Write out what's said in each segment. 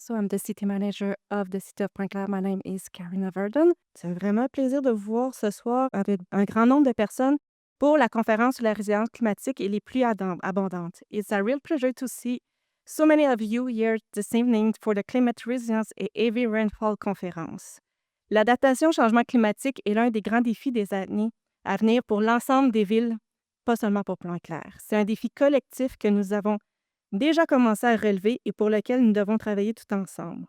So I'm the city manager of the city of Pointe-Claire. My name is Karina Verdon. C'est vraiment un plaisir de vous voir ce soir avec un grand nombre de personnes pour la conférence sur la résilience climatique et les pluies abondantes. It's a real pleasure to see so many of you here this evening for the Climate Resilience et Heavy Rainfall Conference. L'adaptation au changement climatique est l'un des grands défis des années à venir pour l'ensemble des villes, pas seulement pour Pointe-Claire. C'est un défi collectif que nous avons déjà commencé à relever et pour lequel nous devons travailler tout ensemble.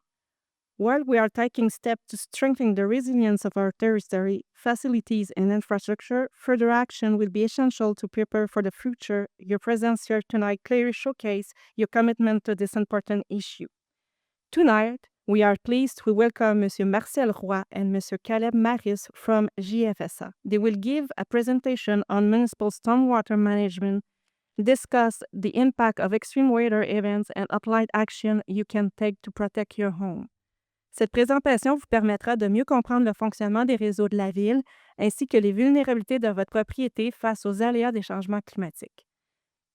While we are taking steps to strengthen the resilience of our territory, facilities, and infrastructure, further action will be essential to prepare for the future. Your presence here tonight clearly showcases your commitment to this important issue. Tonight, we are pleased to welcome Monsieur Marcel Roy and Monsieur Caleb Maris from GFSA. They will give a presentation on municipal stormwater management, discuss the impact of extreme weather events, and applied action you can take to protect your home. Cette présentation vous permettra de mieux comprendre le fonctionnement des réseaux de la ville ainsi que les vulnérabilités de votre propriété face aux aléas des changements climatiques.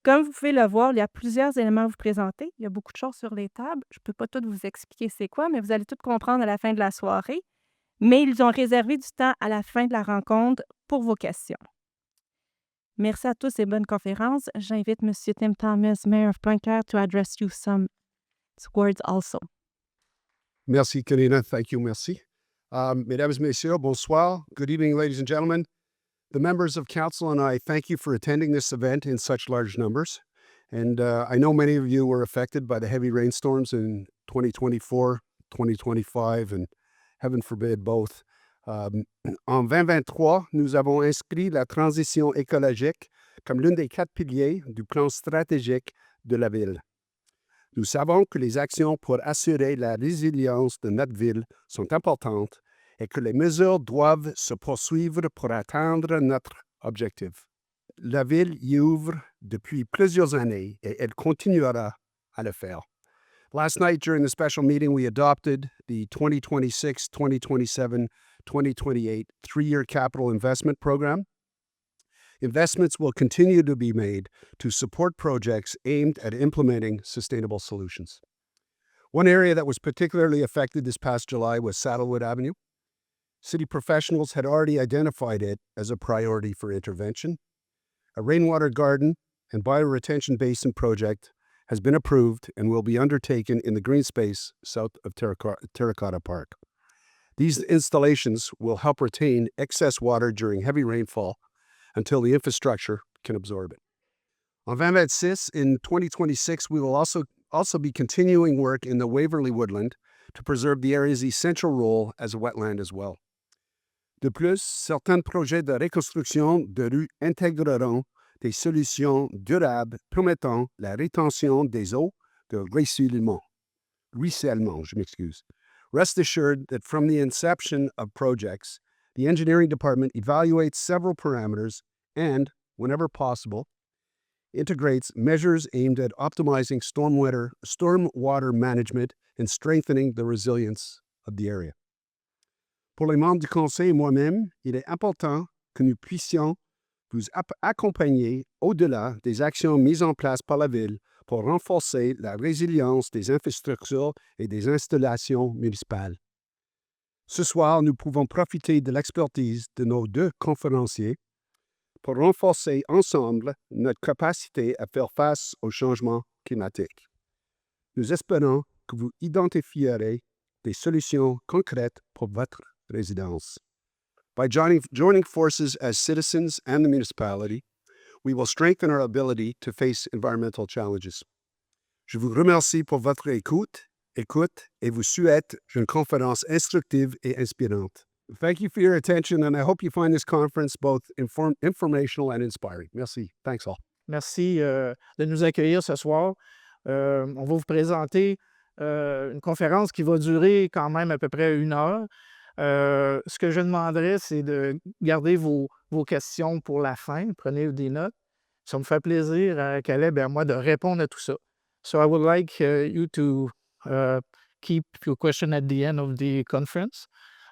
Comme vous pouvez le voir, il y a plusieurs éléments à vous présenter. Il y a beaucoup de choses sur les tables. Je ne peux pas tout vous expliquer c'est quoi, mais vous allez tout comprendre à la fin de la soirée. Mais ils ont réservé du temps à la fin de la rencontre pour vos questions. Merci à tous et bonne conférence. J'invite M. Tim Thomas, Mayor of Pointe-Claire, to address you some words also. Merci, Karina. Thank you. Merci. Mesdames, Messieurs, bonsoir. Good evening, ladies and gentlemen. The members of council and I thank you for attending this event in such large numbers. And I know many of you were affected by the heavy rainstorms in 2024, 2025, and heaven forbid both. En 2023, nous avons inscrit la transition écologique comme l'un des 4 piliers du plan stratégique de la ville. Nous savons que les actions pour assurer la résilience de notre ville sont importantes et que les mesures doivent se poursuivre pour atteindre notre objectif. La ville y ouvre depuis plusieurs années et elle continuera à le faire. Last night during the special meeting, we adopted the 2026, 2027, 2028 three-year capital investment program. Investments will continue to be made to support projects aimed at implementing sustainable solutions. One area that was particularly affected this past July was Saddlewood Avenue. City professionals had already identified it as a priority for intervention. A rainwater garden and bioretention basin project has been approved and will be undertaken in the green space south of Terracotta Park. These installations will help retain excess water during heavy rainfall until the infrastructure can absorb it. En 2026, in 2026, we will also be continuing work in the Waverly Woodland to preserve the area's essential role as a wetland as well. De plus, certains projets de reconstruction de rues intégreront des solutions durables permettant la rétention des eaux de ruissellement. Rest assured that from the inception of projects, the engineering department evaluates several parameters and, whenever possible, integrates measures aimed at optimizing stormwater management and strengthening the resilience of the area. Pour les membres du conseil et moi-même, il est important que nous puissions vous accompagner au-delà des actions mises en place par la ville pour renforcer la résilience des infrastructures et des installations municipales. Ce soir, nous pouvons profiter de l'expertise de nos 2 conférenciers pour renforcer ensemble notre capacité à faire face au changement climatique. Nous espérons que vous identifierez des solutions concrètes pour votre résidence. By joining forces as citizens and the municipality, we will strengthen our ability to face environmental challenges. Je vous remercie pour votre écoute et vous souhaite une conférence instructive et inspirante. Thank you for your attention, and I hope you find this conference both informational and inspiring. Merci. Thanks all. Merci de nous accueillir ce soir. On va vous présenter une conférence qui va durer quand même à peu près 1 heure. Ce que je demanderais, c'est de garder vos questions pour la fin. Prenez des notes. Ça me fait plaisir à Caleb et à moi de répondre à tout ça. So I would like you to keep your question at the end of the conference.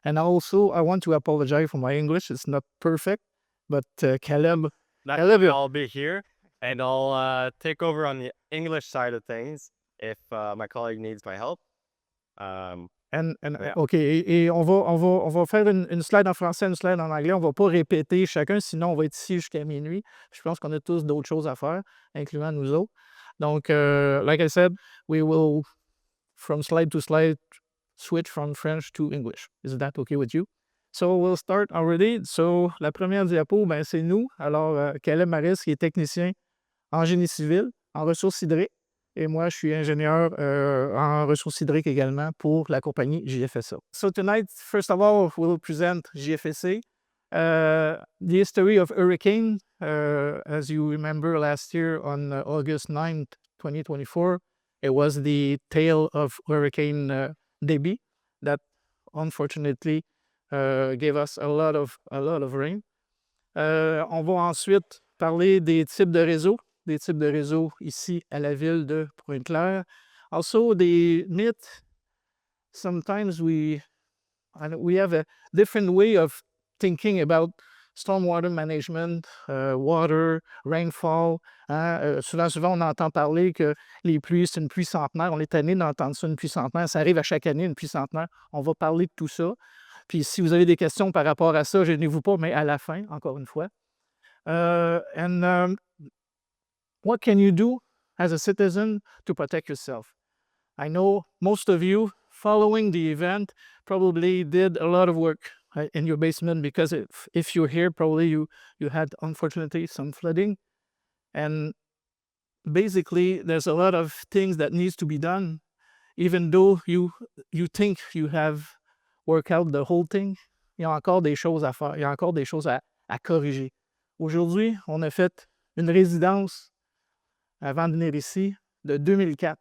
And also, I want to apologize for my English. It's not perfect, but Caleb, I'll be here, and I'll take over on the English side of things if my colleague needs my help. OK. Et on va faire une slide en français, une slide en anglais. On ne va pas répéter chacun, sinon on va être ici jusqu'à minuit. Je pense qu'on a tous d'autres choses à faire, incluant nous autres. Donc, like I said, we will, from slide to slide, switch from French to English. Is that okay with you? So, we'll start already. So, la première diapo, ben, c'est nous. Alors, Caleb Maris, qui est technicien en génie civil, en ressources hydriques. Et moi, je suis ingénieur en ressources hydriques également pour la compagnie JFSA. So tonight, first of all, we'll present JFSA. The history of hurricane, as you remember last year on August 9th, 2024, it was the tale of Hurricane Debby that unfortunately gave us a lot of rain. On va ensuite parler des types de réseaux ici à la ville de Pointe-Claire. Also, the myth, sometimes we have a different way of thinking about stormwater management, water, rainfall. Souvent, on entend parler que les pluies, c'est une pluie centenaire. On est tanné d'entendre ça, une pluie centenaire. Ça arrive à chaque année, une pluie centenaire. On va parler de tout ça. Puis si vous avez des questions par rapport à ça, gênez-vous pas, mais à la fin, encore une fois. What can you do as a citizen to protect yourself? I know most of you following the event probably did a lot of work in your basement because if you're here, probably you had, unfortunately, some flooding. And basically, there's a lot of things that needs to be done. Even though you think you have worked out the whole thing, il y a encore des choses à faire, il y a encore des choses à corriger. Aujourd'hui, on a fait une résidence avant de venir ici, de 2004.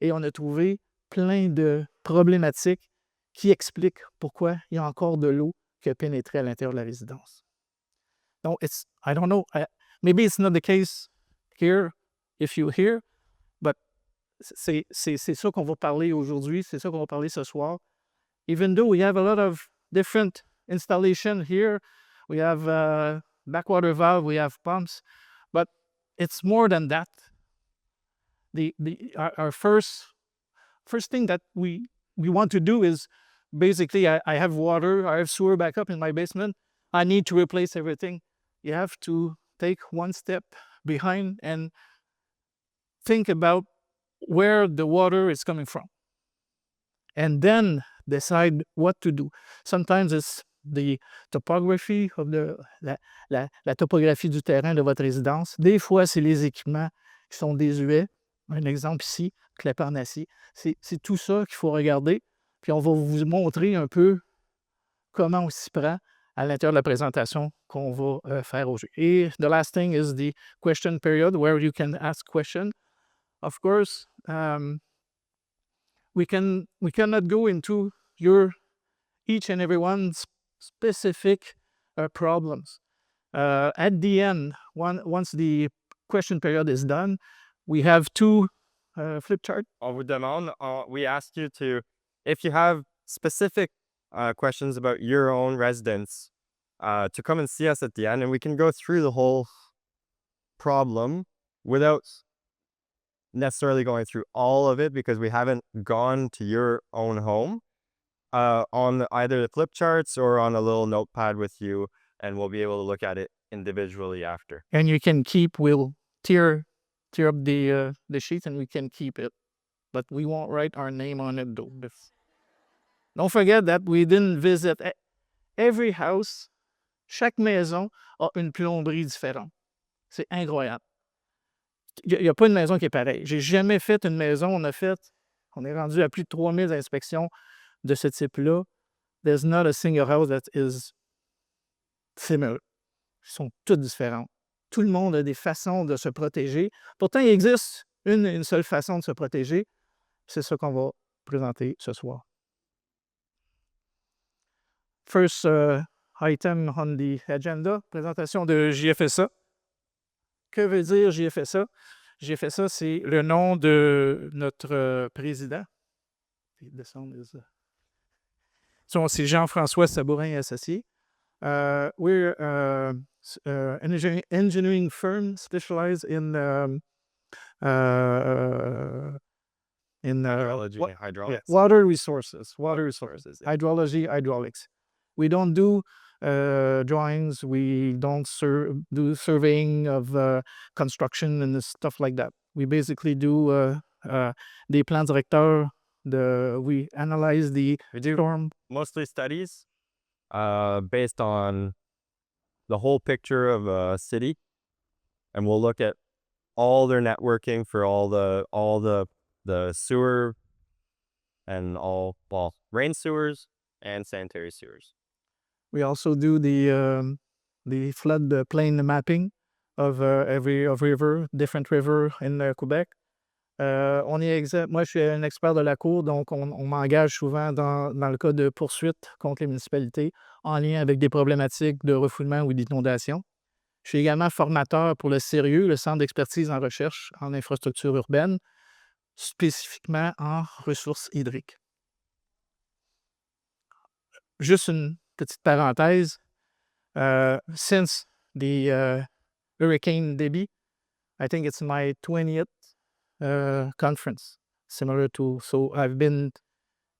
Et on a trouvé plein de problématiques qui expliquent pourquoi il y a encore de l'eau qui a pénétré à l'intérieur de la résidence. Donc, I don't know, maybe it's not the case here, if you're here, but c'est ça qu'on va parler aujourd'hui, c'est ça qu'on va parler ce soir. Even though we have a lot of different installation here, we have backwater valve, we have pumps, but it's more than that. Our first thing that we want to do is basically I have water, I have sewer backup in my basement. I need to replace everything. You have to take one step behind and think about where the water is coming from. And then decide what to do. Sometimes it's the topography of la topographie du terrain de votre résidence. Des fois, c'est les équipements qui sont désuets. Un exemple ici, clapet en acier. C'est tout ça qu'il faut regarder. Puis on va vous montrer un peu comment on s'y prend à l'intérieur de la présentation qu'on va faire aujourd'hui. Et the last thing is the question period where you can ask questions. Of course, we cannot go into each and everyone's specific problems. At the end, once the question period is done, we have two flip charts. On vous demande, we ask you to, if you have specific questions about your own residence, to come and see us at the end, and we can go through the whole problem without necessarily going through all of it because we haven't gone to your own home, on either the flip charts or on a little notepad with you, and we'll be able to look at it individually after. And you can we'll tear up the sheet and we can keep it, but we won't write our name on it though. Don't forget that we didn't visit every house. Chaque maison a une plomberie différente. C'est incroyable. Il n'y a pas une maison qui est pareille. J'ai jamais fait une maison. On est rendu à plus de 3000 inspections de ce type-là. There's not a single house that is similar. Ils sont toutes différentes. Tout le monde a des façons de se protéger. Pourtant, il existe une seule façon de se protéger. C'est ça qu'on va présenter ce soir. First item on the agenda, présentation de JFSA. Que veut dire JFSA? JFSA, c'est le nom de notre président. C'est Jean-François Sabourin Associé. We're an engineering firm specialized in in Hydrology, wa- hydraulics. water resources. Water Resources, resources. yeah. Hydrology, hydraulics. We don't do drawings. We don't do surveying of construction and stuff like that. We basically do des plans directeurs. We analyze the We do storm. mostly studies based on the whole picture of a city, and we'll look at all their networking for all the sewer and rain sewers and sanitary sewers. We also do the flood plain mapping of every river, different river in Quebec. Moi, je suis un expert de la Cour, donc on m'engage souvent dans le cas de poursuites contre les municipalités en lien avec des problématiques de refoulement ou d'inondation. Je suis également formateur pour le CERIU, le Centre d'expertise en recherche en infrastructure urbaine, spécifiquement en ressources hydriques. Juste une petite parenthèse. Since the Hurricane Debby, I think it's my 20th conference, so I've been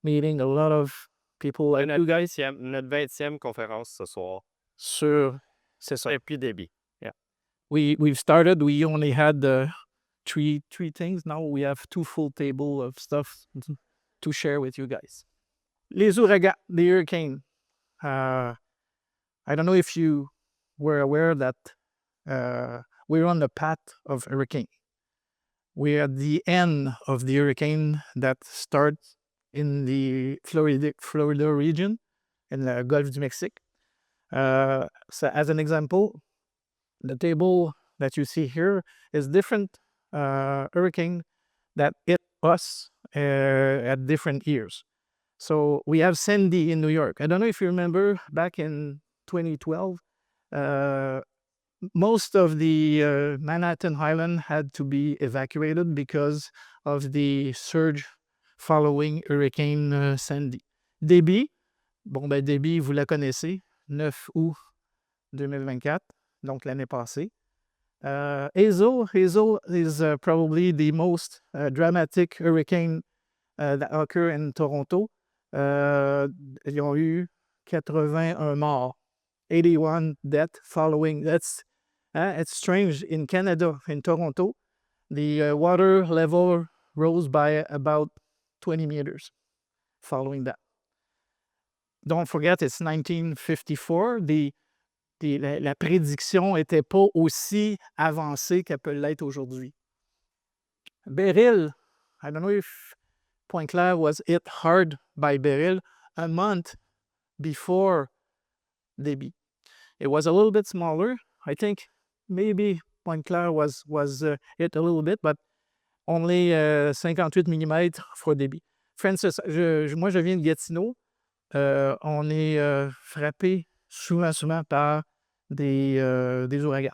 meeting a lot of people like you guys Notre 20e conférence ce soir. C'est ça. Depuis début. We've started. We only had three things. Now we have 2 full table of stuff to share with you guys. Les ouragans, the hurricane. I don't know if you were aware that we're on the path of hurricane. We're at the end of the hurricane that starts in the Florida region in the Gulf du Mexique. So as an example, the table that you see here is different hurricane that hit us at different years. So we have Sandy in New York. I don't know if you remember back in 2012, most of the Manhattan Island had to be evacuated because of the surge following Hurricane Sandy. Debby, Debby, vous la connaissez, 9 août 2024, donc l'année passée. Hazel is probably the most dramatic hurricane that occurred in Toronto. Ils ont eu 81 morts, 81 deaths following. It's strange. In Canada, in Toronto, the water level rose by about 20 meters following that. Don't forget, it's 1954. La prédiction n'était pas aussi avancée qu'elle peut l'être aujourd'hui. Beryl, I don't know if Pointe-Claire was hit hard by Beryl a month before Debby. It was a little bit smaller. I think maybe Pointe-Claire was hit a little bit, but only 58 mm for Debby. Francis, moi je viens de Gatineau. On est frappé souvent par des ouragans,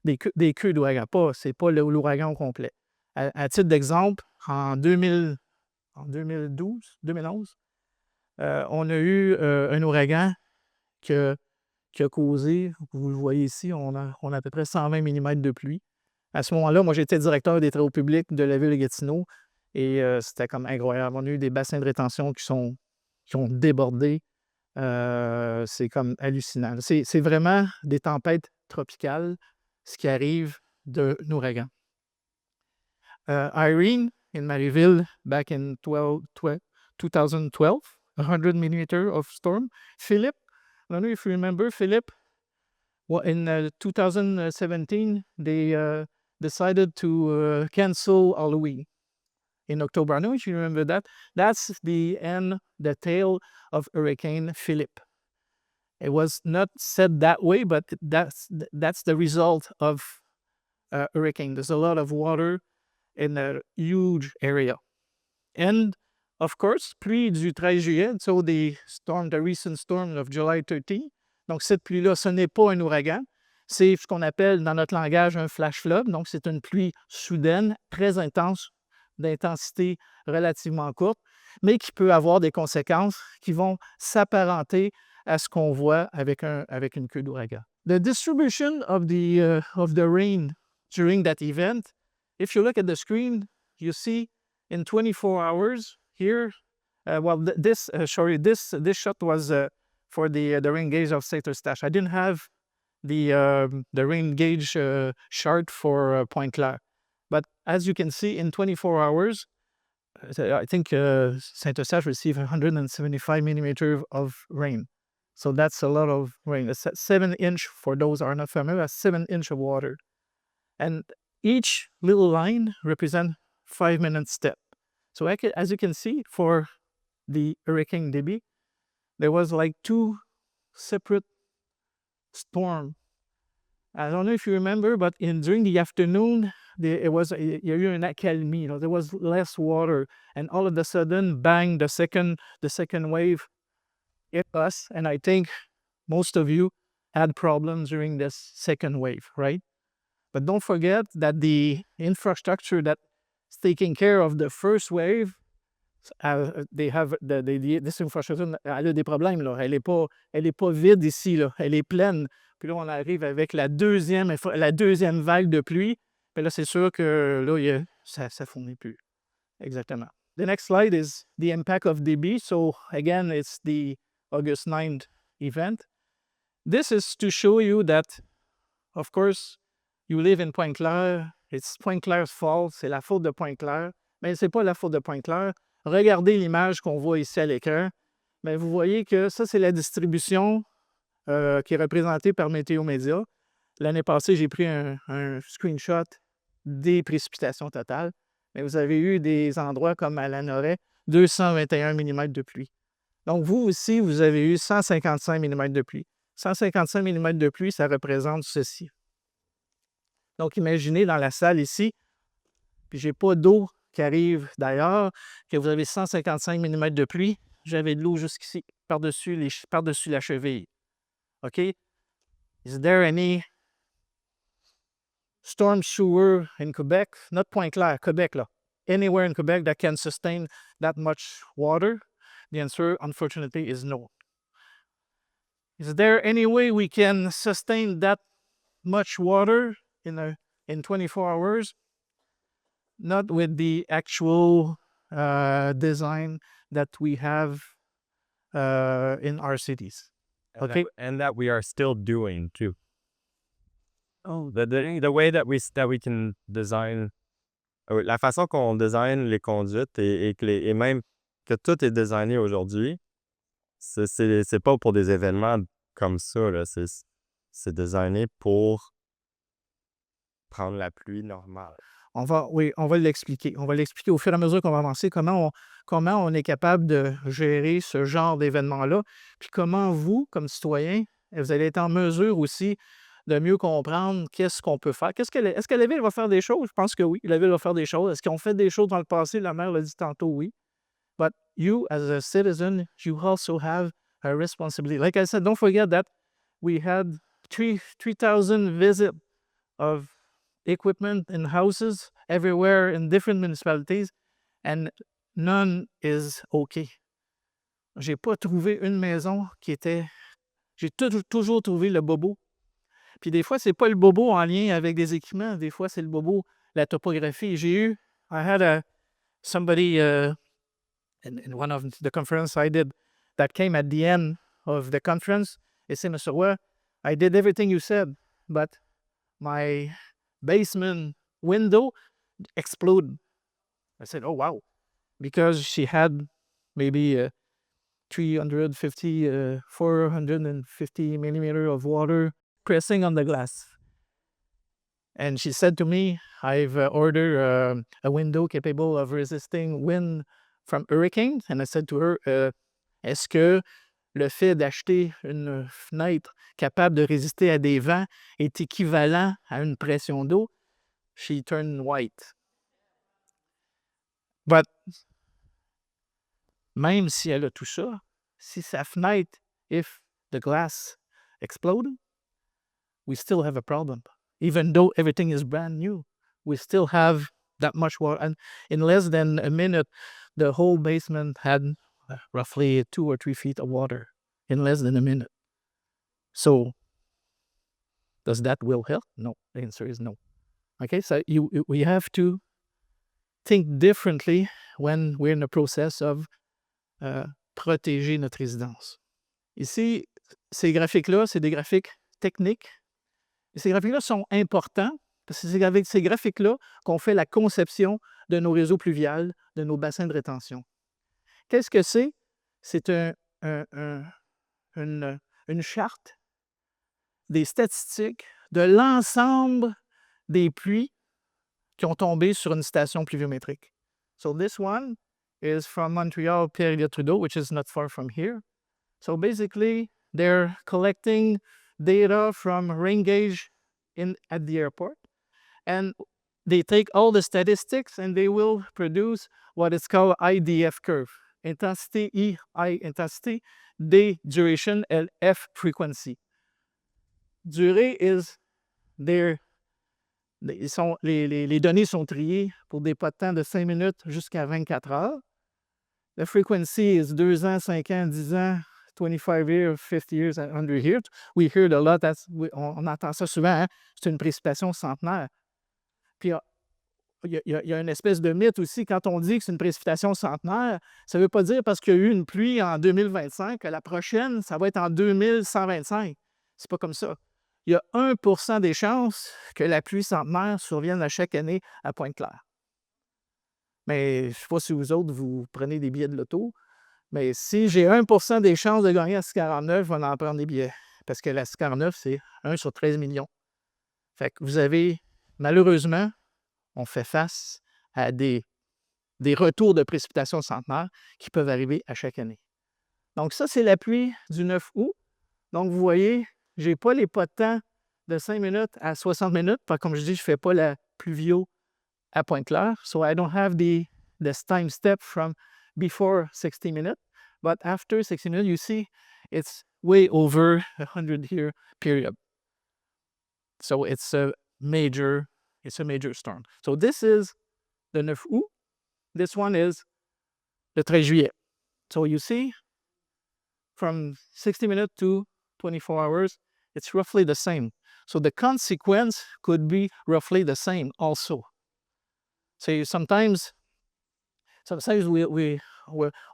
des queues d'ouragans. C'est pas l'ouragan au complet. À titre d'exemple, en 2011, on a eu un ouragan qui a causé, vous le voyez ici, on a à peu près 120 mm de pluie. À ce moment-là, moi, j'étais directeur des travaux publics de la ville de Gatineau et c'était comme incroyable. On a eu des bassins de rétention qui ont débordé. C'est comme hallucinant. C'est vraiment des tempêtes tropicales, ce qui arrive d'un ouragan. Irene, in Marieville, back in 2012, 100 mm of storm. Philip, I don't know if you remember, Philip, in 2017, they decided to cancel Halloween in October. I don't know if you remember that. That's the tail of Hurricane Philip. It was not said that way, but that's the result of hurricane. There's a lot of water in a huge area. And of course, pluie du 13 juillet, so the recent storm of July 13. Donc, cette pluie-là, ce n'est pas un ouragan. C'est ce qu'on appelle dans notre langage un flash flood. Donc, c'est une pluie soudaine, très intense, d'intensité relativement courte, mais qui peut avoir des conséquences qui vont s'apparenter à ce qu'on voit avec une queue d'ouragan. The distribution of the rain during that event, if you look at the screen, you see in 24 hours here, this shot was for the rain gauge of St. Eustache. I didn't have the rain gauge chart for Pointe Claire. But as you can see, in 24 hours, I think St. Eustache received 175 millimeters of rain. So that's a lot of rain. It's 7 inch, for those who are not familiar, that's 7 inch of water. And each little line represents 5-minute step. So as you can see, for the Hurricane Debby, there was like 2 separate storms. I don't know if you remember, but during the afternoon, il y a eu une accalmie. There was less water, and all of a sudden, bang! The second wave hit us, and I think most of you had problems during this second wave, right? But don't forget that the infrastructure that's taking care of the first wave, this infrastructure elle a des problèmes. Là. Elle est pas vide ici, là. Elle est pleine. Puis là, on arrive avec la deuxième vague de pluie. Puis là, c'est sûr que là, ça ne fournit plus. Exactement. The next slide is the impact of Debby. So again, it's the August 9th event. This is to show you that, of course, you live in Pointe Claire. It's Pointe Claire's fault. C'est la faute de Pointe Claire. Mais ce n'est pas la faute de Pointe Claire. Regardez l'image qu'on voit ici à l'écran. Mais vous voyez que ça, c'est la distribution qui est représentée par Météo Média. L'année passée, j'ai pris un screenshot des précipitations totales. Mais vous avez eu des endroits comme à Lanoraie, 221 mm de pluie. Donc, vous aussi, vous avez eu 155 mm de pluie. 155 mm de pluie, ça représente ceci. Donc, imaginez dans la salle ici, puis j'ai pas d'eau qui arrive d'ailleurs, que vous avez 155 mm de pluie, j'avais de l'eau jusqu'ici, par-dessus la cheville. OK? Is there any storm sewer in Quebec? Not Pointe Claire, Quebec, là. Anywhere in Quebec that can sustain that much water? The answer, unfortunately, is no. Is there any way we can sustain that much water in 24 hours? Not with the actual design that we have in our cities. Okay, and that we are still doing too. Oh, The way that we can design, la façon qu'on design les conduites et même que tout est designé aujourd'hui, c'est pas pour des événements comme ça, là. C'est designé pour prendre la pluie normale. on va l'expliquer. On va l'expliquer au fur et à mesure qu'on va avancer, comment on est capable de gérer ce genre d'événement-là, puis comment vous, comme citoyens, vous allez être en mesure aussi de mieux comprendre qu'est-ce qu'on peut faire. Est-ce que la Ville va faire des choses? Je pense que oui, la Ville va faire des choses. Est-ce qu'on fait des choses dans le passé? La maire l'a dit tantôt, oui. But you, as a citizen, you also have a responsibility. Like I said, don't forget that we had 3,000 visits of equipment in houses everywhere in different municipalities, and none is okay. J'ai pas trouvé une maison qui était... J'ai toujours trouvé le bobo. Puis des fois, c'est pas le bobo en lien avec des équipements. Des fois, c'est le bobo, la topographie. I had somebody in one of the conferences I did that came at the end of the conference. He said, Mr. Roy, I did everything you said, but my basement window exploded. I said, oh, wow. Because she had maybe 450 millimeters of water pressing on the glass. And she said to me, I've ordered a window capable of resisting wind from hurricanes. And I said to her, est-ce que le fait d'acheter une fenêtre capable de résister à des vents est équivalent à une pression d'eau? She turned white. But même si elle a tout ça, si sa fenêtre, if the glass exploded, we still have a problem. Even though everything is brand new, we still have that much water. And in less than a minute, the whole basement had roughly 2 or 3 feet of water in less than a minute. So, does that will help? No. The answer is no. Okay, so we have to think differently when we're in the process of protéger notre résidence. Ici, ces graphiques-là, c'est des graphiques techniques. Et ces graphiques-là sont importants parce que c'est avec ces graphiques-là qu'on fait la conception de nos réseaux pluviales, de nos bassins de rétention. Qu'est-ce que c'est? C'est une charte des statistiques de l'ensemble des pluies qui ont tombé sur une station pluviométrique. So this one is from Montreal, Pierre-Trudeau, which is not far from here. So basically, they're collecting data from rain gauge at the airport, and they take all the statistics and they will produce what is called IDF curve. Intensity, E, I, intensity, D, duration, L, F, frequency. Durée is les données sont triées pour des pas de temps de 5 minutes jusqu'à 24 heures. The frequency is 2 ans, 5 ans, 10 ans, 25 years, 50 years, 100 years. We heard a lot, on entend ça souvent, hein? C'est une précipitation centenaire. Puis il y a une espèce de mythe aussi, quand on dit que c'est une précipitation centenaire, ça ne veut pas dire parce qu'il y a eu une pluie en 2025 que la prochaine, ça va être en 2125. C'est pas comme ça. Il y a 1% des chances que la pluie centenaire survienne à chaque année à Pointe-Claire. Mais je ne sais pas si vous autres, vous prenez des billets de loto, mais si j'ai 1% des chances de gagner à 649, je vais en prendre des billets. Parce que la 649, c'est 1 sur 13 millions. Fait que vous avez, malheureusement, on fait face à des retours de précipitations centenaires qui peuvent arriver à chaque année. Donc ça, c'est la pluie du 9 août. Donc vous voyez, je n'ai pas les pas de temps de 5 minutes à 60 minutes. Comme je dis, je ne fais pas la pluvio à Pointe-Claire. So I don't have the time step from before 60 minutes. But after 60 minutes, you see it's way over 100-year period. So it's a major storm. So this is the 9 août. This one is the 13 juillet. So you see, from 60 minutes to 24 hours, it's roughly the same. So the consequence could be roughly the same also. So sometimes on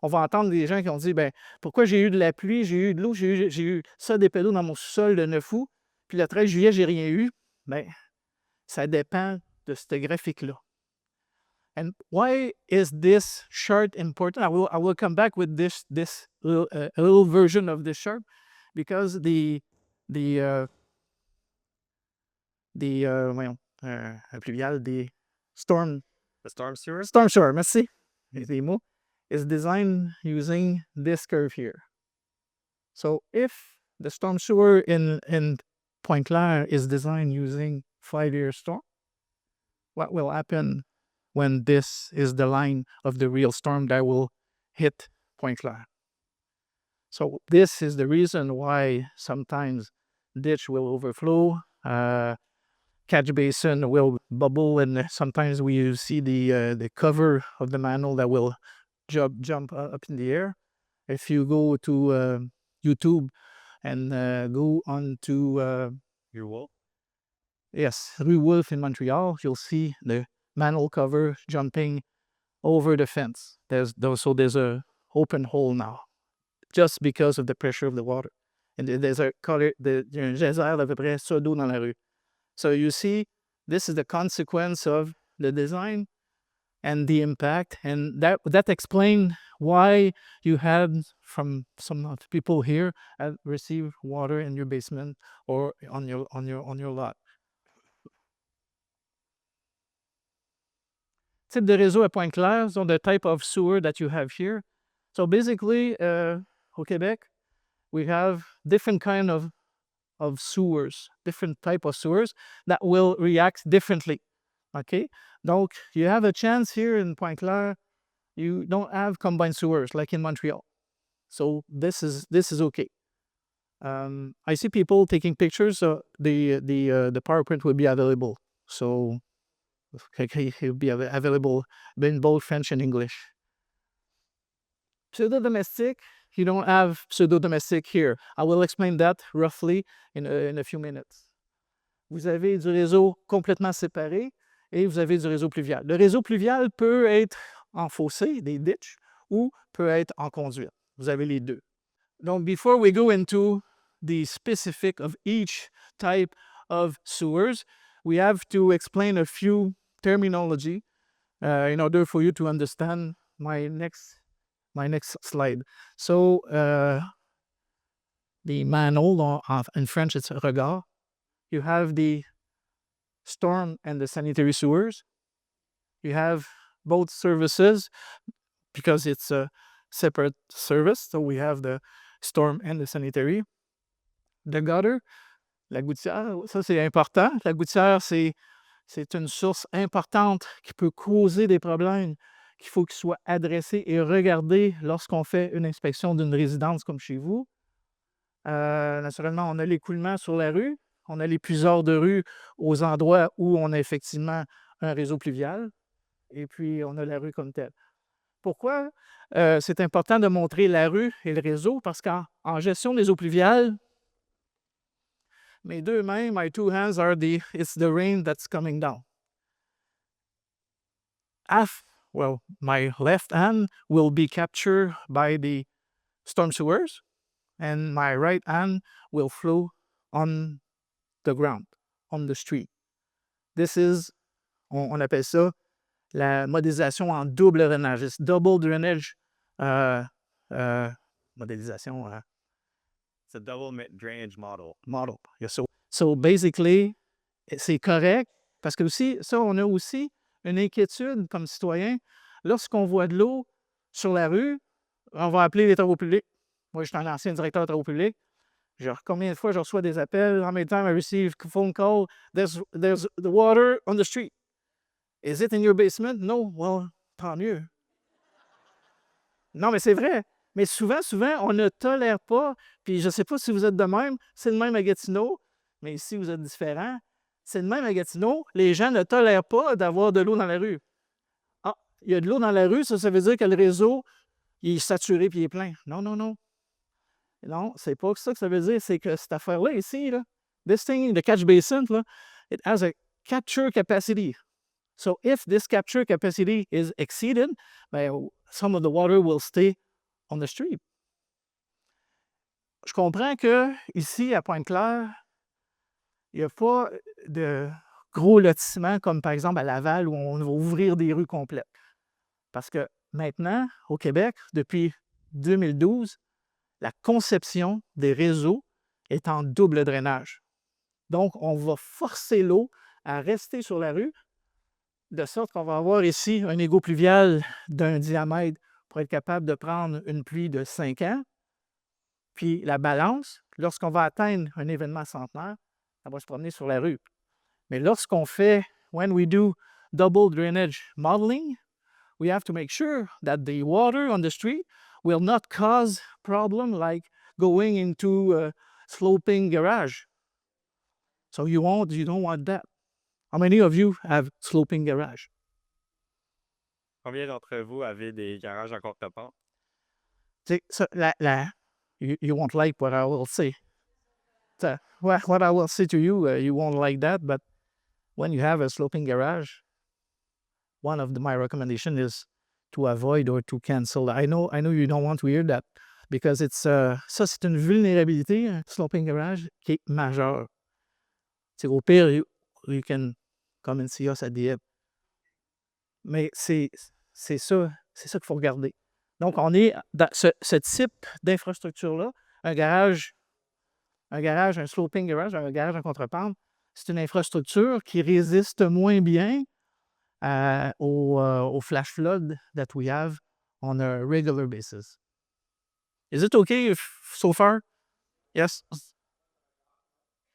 va entendre des gens qui ont dit, ben, pourquoi j'ai eu de la pluie, j'ai eu de l'eau, j'ai eu ça des pédos dans mon sous-sol le 9 août, puis le 13 juillet, j'ai rien eu. Ben, ça dépend de ce graphique-là. And why is this chart important? I will come back with this little version of this chart because the storm sewer, merci, les mots, is designed using this curve here. So if the storm sewer in Pointe-Claire is designed using 5-year storm, what will happen when this is the line of the real storm that will hit Pointe-Claire? So this is the reason why sometimes ditch will overflow, catch basin will bubble, and sometimes we see the cover of the manhole that will jump up in the air. If you go to YouTube and go on to Your wall? Yes, Rue Wolfe in Montreal, you'll see the manhole cover jumping over the fence. There's a open hole now, just because of the pressure of the water. And there's a geyser d'à peu près ça d'eau dans la rue. So you see, this is the consequence of the design and the impact, and that explains why you had from some of the people here receive water in your basement or on your lot. Type de réseau à Pointe-Claire, so the type of sewer that you have here. So basically, au Québec, we have different kind of sewers, different type of sewers that will react differently. Okay, donc you have a chance here in Pointe-Claire, you don't have combined sewers like in Montreal. So this is okay. I see people taking pictures. So the PowerPoint will be available. So it will be available in both French and English. Pseudo-domestic, you don't have pseudo-domestic here. I will explain that roughly in a few minutes. Vous avez du réseau complètement séparé et vous avez du réseau pluvial. Le réseau pluvial peut être en fossé, des ditches, ou peut être en conduite. Vous avez les deux. Donc, before we go into the specific of each type of sewers, we have to explain a few terminology in order for you to understand my next slide. So, the manhole, in French, it's regard. You have the storm and the sanitary sewers. You have both services because it's a separate service. So we have the storm and the sanitary. The gutter, la gouttière, ça c'est important. La gouttière, c'est une source importante qui peut causer des problèmes qu'il faut qu'ils soient adressés et regardés lorsqu'on fait une inspection d'une résidence comme chez vous. Naturellement, on a l'écoulement sur la rue. On a les puiseurs de rue aux endroits où on a effectivement un réseau pluvial. Et puis, on a la rue comme telle. Pourquoi c'est important de montrer la rue et le réseau? Parce qu'en gestion des eaux pluviales, mes deux mains, my two hands it's the rain that's coming down. My left hand will be captured by the storm sewers, and my right hand will flow on the ground, on the street. This is, on appelle ça la modélisation en double drainage. It's double drainage modélisation. It's a double drainage model. Yeah, so basically, c'est correct parce que aussi, ça, on a aussi une inquiétude comme citoyen. Lorsqu'on voit de l'eau sur la rue, on va appeler les travaux publics. Moi, je suis un ancien directeur de travaux publics. Genre, combien de fois je reçois des appels? How many times I receive a phone call? There's the water on the street. Is it in your basement? No. Well, tant mieux. Non, mais c'est vrai. Mais souvent, on ne tolère pas. Puis je ne sais pas si vous êtes de même. C'est le même à Gatineau. Mais ici, vous êtes différents. C'est le même à Gatineau. Les gens ne tolèrent pas d'avoir de l'eau dans la rue. Ah, il y a de l'eau dans la rue, ça veut dire que le réseau il est saturé puis il est plein. Non. Non, c'est pas ça que ça veut dire. C'est que cette affaire-là ici, là, this thing, the catch basin, là, it has a capture capacity. So if this capture capacity is exceeded, some of the water will stay on the street. Je comprends qu'ici, à Pointe-Claire, il n'y a pas de gros lotissements comme par exemple à Laval où on va ouvrir des rues complètes. Parce que maintenant, au Québec, depuis 2012, la conception des réseaux est en double drainage. Donc, on va forcer l'eau à rester sur la rue, de sorte qu'on va avoir ici un égout pluvial d'un diamètre pour être capable de prendre une pluie de 5 ans. Puis la balance, lorsqu'on va atteindre un événement centenaire, ça va se promener sur la rue. Mais lorsqu'on fait, when we do double drainage modeling, we have to make sure that the water on the street will not cause problem like going into a sloping garage. So you don't want that. How many of you have sloping garage? Combien d'entre vous avez des garages en contrebande? So, you won't like what I will say. So, what I will say to you, you won't like that, but when you have a sloping garage, one of my recommendation is to avoid or to cancel. I know you don't want to hear that because it's ça, c'est une vulnérabilité, un sloping garage, qui est majeure. C'est au pire, you can come and see us at the end. Mais c'est ça qu'il faut regarder. Donc, on est dans ce type d'infrastructure-là, un garage, un sloping garage, un garage en contrepente, c'est une infrastructure qui résiste moins bien au flash flood that we have on a regular basis. Is it okay so far? Yes?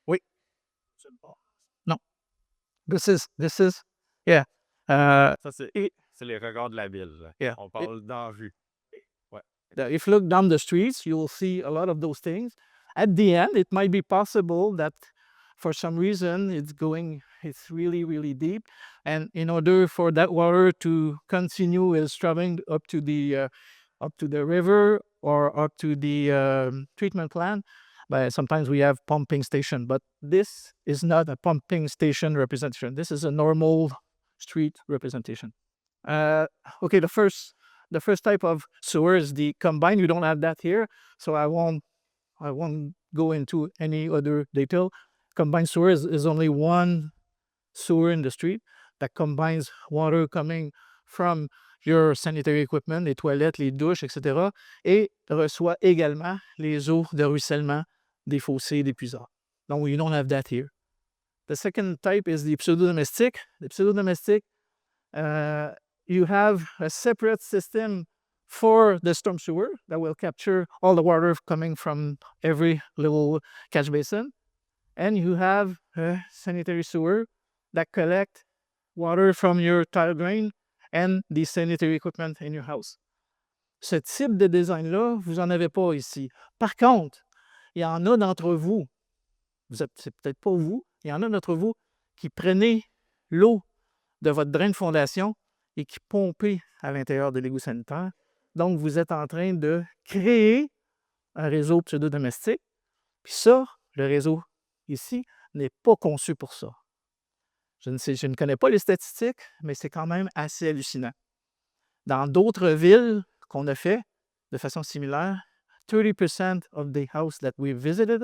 Oui. Non. This is, yeah. Ça, c'est les regards de la ville. Là. Yeah. On parle dans la rue. Ouais. If you look down the streets, you will see a lot of those things. At the end, it might be possible that for some reason it's really, really deep. And in order for that water to continue is traveling up to the river or up to the treatment plant, but sometimes we have pumping station. But this is not a pumping station representation. This is a normal street representation. Okay, the first type of sewer is the combined. We don't have that here, so I won't go into any other detail. Combined sewer is only one sewer in the street that combines water coming from your sanitary equipment, les toilettes, les douches, etc., et reçoit également les eaux de ruissellement des fossés, des puisards. Donc, we don't have that here. The second type is the pseudo-domestic. The pseudo-domestic, you have a separate system for the storm sewer that will capture all the water coming from every little catch basin. And you have a sanitary sewer that collect water from your tile drain and the sanitary equipment in your house. Ce type de design-là, vous n'en avez pas ici. Par contre, il y en a d'entre vous, c'est peut-être pas vous, il y en a d'entre vous qui prenez l'eau de votre drain de fondation et qui pompez à l'intérieur de l'égout sanitaire. Donc, vous êtes en train de créer un réseau pseudo-domestique. Puis ça, le réseau ici, n'est pas conçu pour ça. Je ne connais pas les statistiques, mais c'est quand même assez hallucinant. Dans d'autres villes qu'on a fait de façon similaire, 30% of the house that we visited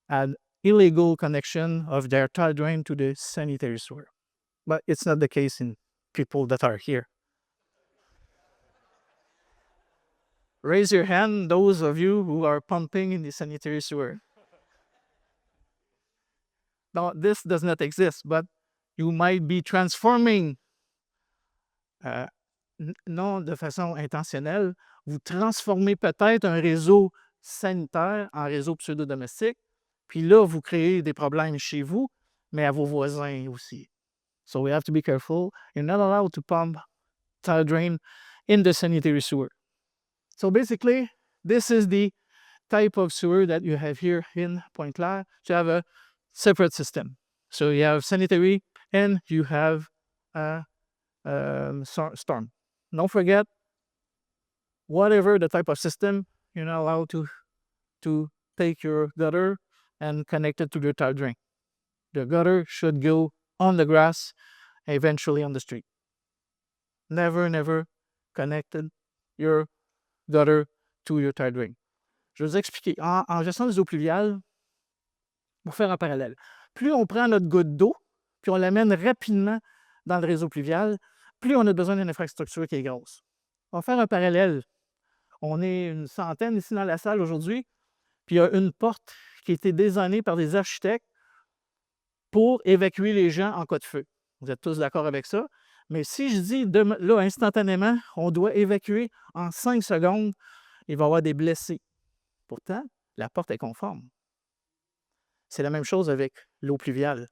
had illegal connection of their tile drain to the sanitary sewer. But it's not the case in people that are here. Raise your hand, those of you who are pumping in the sanitary sewer. Now, this does not exist, but you might be transforming, non de façon intentionnelle, vous transformez peut-être un réseau sanitaire en réseau pseudo-domestique, puis là, vous créez des problèmes chez vous, mais à vos voisins aussi. So we have to be careful. You're not allowed to pump tile drain in the sanitary sewer. So basically, this is the type of sewer that you have here in Pointe-Claire. You have a separate system. So you have sanitary and you have storm. Don't forget, whatever the type of system, you're not allowed to take your gutter and connect it to your tile drain. The gutter should go on the grass, eventually on the street. Never connected your gutter to your tile drain. Je vais vous expliquer. En gestion des eaux pluviales, pour faire un parallèle, plus on prend notre goutte d'eau, puis on l'amène rapidement dans le réseau pluvial, plus on a besoin d'une infrastructure qui est grosse. On va faire un parallèle. On est une centaine ici dans la salle aujourd'hui, puis il y a une porte qui a été designée par des architectes pour évacuer les gens en cas de feu. Vous êtes tous d'accord avec ça? Mais si je dis là, instantanément, on doit évacuer en 5 secondes, il va y avoir des blessés. Pourtant, la porte est conforme. C'est la même chose avec l'eau pluviale.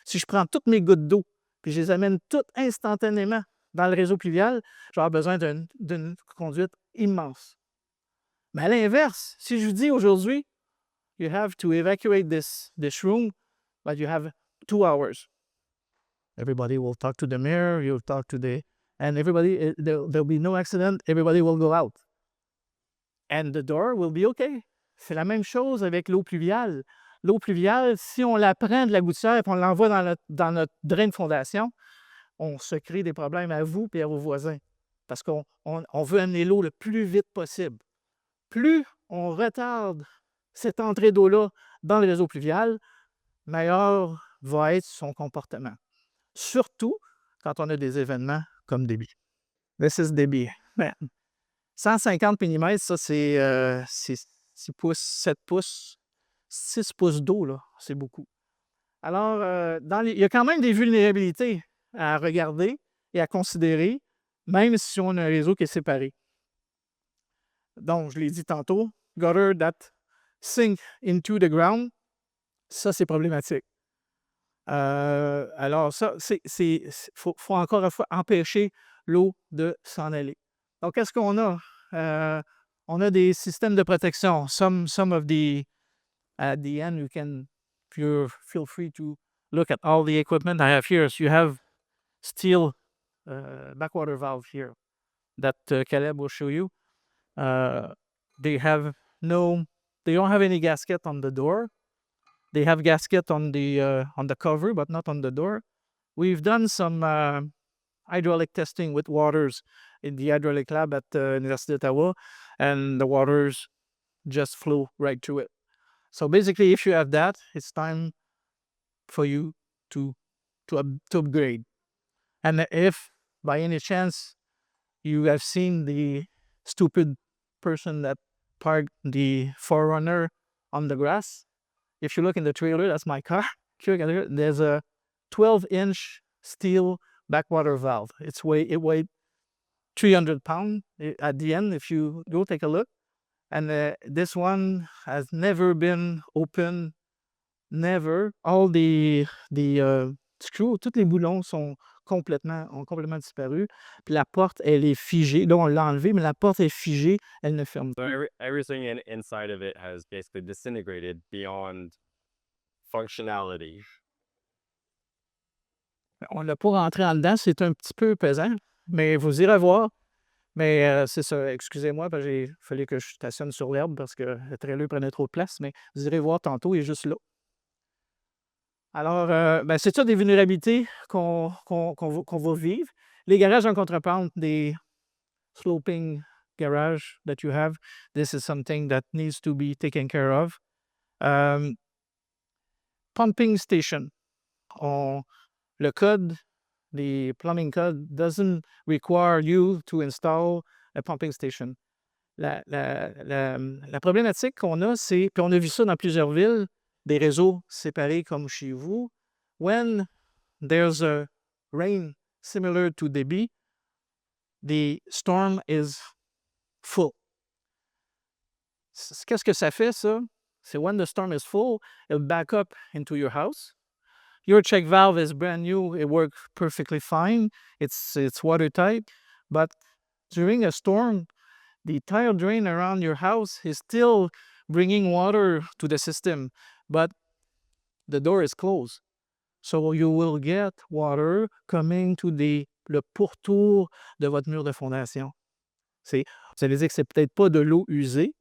Si je prends toutes mes gouttes d'eau puis je les amène toutes instantanément dans le réseau pluvial, je vais avoir besoin d'une conduite immense. Mais à l'inverse, si je vous dis aujourd'hui, you have to evacuate this room, but you have 2 hours. Everybody will talk to the mayor, you'll talk to and everybody, there'll be no accident, everybody will go out. And the door will be okay. C'est la même chose avec l'eau pluviale. L'eau pluviale, si on la prend de la gouttière et qu'on l'envoie dans notre drain de fondation, on se crée des problèmes à vous et à vos voisins. Parce qu'on veut amener l'eau le plus vite possible. Plus on retarde cette entrée d'eau-là dans le réseau pluvial, meilleur va être son comportement. Surtout quand on a des événements comme Débit. This is Débit. 150 mm, ça c'est 6 pouces, 7 pouces, 6 pouces d'eau, là, c'est beaucoup. Alors, il y a quand même des vulnérabilités à regarder et à considérer, même si on a un réseau qui est séparé. Donc, je l'ai dit tantôt, gutter that sink into the ground, ça, c'est problématique. Alors, ça, faut encore une fois empêcher l'eau de s'en aller. Donc, qu'est-ce qu'on a? On a des systèmes de protection. Some of the, at the end, you feel free to look at all the equipment I have here. So you have steel backwater valve here that Caleb will show you. They don't have any gasket on the door. They have gasket on the cover, but not on the door. We've done some hydraulic testing with waters in the hydraulic lab at University d'Ottawa, and the waters just flow right through it. So basically, if you have that, it's time for you to upgrade. And if by any chance you have seen the stupid person that parked the 4Runner on the grass, if you look in the trailer, that's my car. If you look at it, there's a 12-inch steel backwater valve. It weighed 300 pounds at the end, if you go take a look. And this one has never been opened, never. All the screws, tous les boulons ont complètement disparu. Puis la porte, elle est figée. Là, on l'a enlevée, mais la porte est figée, elle ne ferme So pas. everything inside of it has basically disintegrated beyond functionality. On l'a pas rentré en dedans, c'est un petit peu pesant, mais vous irez voir. Mais c'est ça, excusez-moi, parce qu'il fallait que je stationne sur l'herbe parce que le trailer prenait trop de place, mais vous irez voir tantôt, il est juste là. Alors, c'est ça des vulnérabilités qu'on va vivre. Les garages en contrebande, des sloping garage that you have, this is something that needs to be taken care of. Pumping station. Le code, the plumbing code doesn't require you to install a pumping station. La problématique qu'on a, c'est, puis on a vu ça dans plusieurs villes, des réseaux séparés comme chez vous, when there's a rain similar to Debby, the storm is full. Qu'est-ce que ça fait, ça? C'est when the storm is full, it'll back up into your house. Your check valve is brand new. It works perfectly fine. It's watertight. But during a storm, the tile drain around your house is still bringing water to the system, but the door is closed. So you will get water coming to le pourtour de votre mur de fondation. Vous allez dire que c'est peut-être pas de l'eau usée,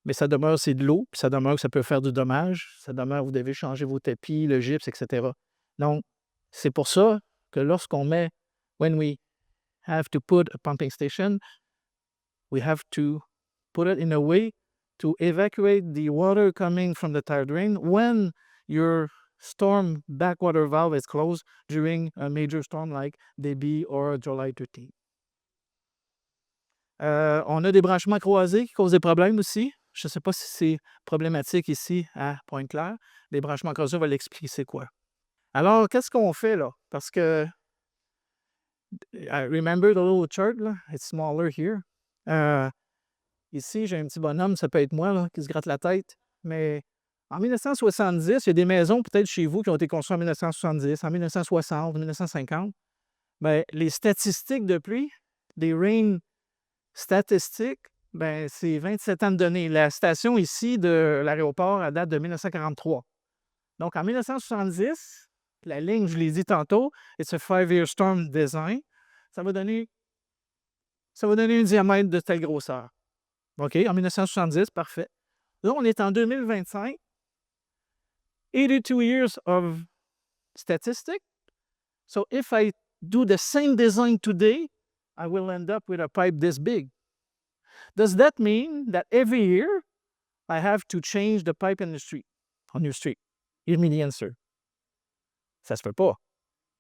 mais ça demeure, c'est de l'eau, puis ça demeure que ça peut faire du dommage. Ça demeure, vous devez changer vos tapis, le gypse, etc. Donc, c'est pour ça que when we have to put a pumping station, we have to put it in a way to evacuate the water coming from the tile drain when your storm backwater valve is closed during a major storm like Debby or July 13. On a des branchements croisés qui causent des problèmes aussi. Je ne sais pas si c'est problématique ici à Pointe-Claire. Les branchements croisés, on va l'expliquer c'est quoi. Alors, qu'est-ce qu'on fait là? Parce que, I remember the little chart, là? It's smaller here. Ici, j'ai un petit bonhomme, ça peut être moi, là, qui se gratte la tête. Mais en 1970, il y a des maisons, peut-être chez vous, qui ont été construites en 1970, en 1960, en 1950. Ben, les statistiques de pluie, des rain statistiques, ben, c'est 27 ans de données. La station ici de l'aéroport, elle date de 1943. Donc, en 1970, la ligne, je l'ai dit tantôt, it's a 5-year storm design. Ça va donner un diamètre de telle grosseur. OK, en 1970, parfait. Là, on est en 2025. 82 years of statistics. So if I do the same design today, I will end up with a pipe this big. Does that mean that every year I have to change the pipe on your street? Give me the answer. Ça se peut pas.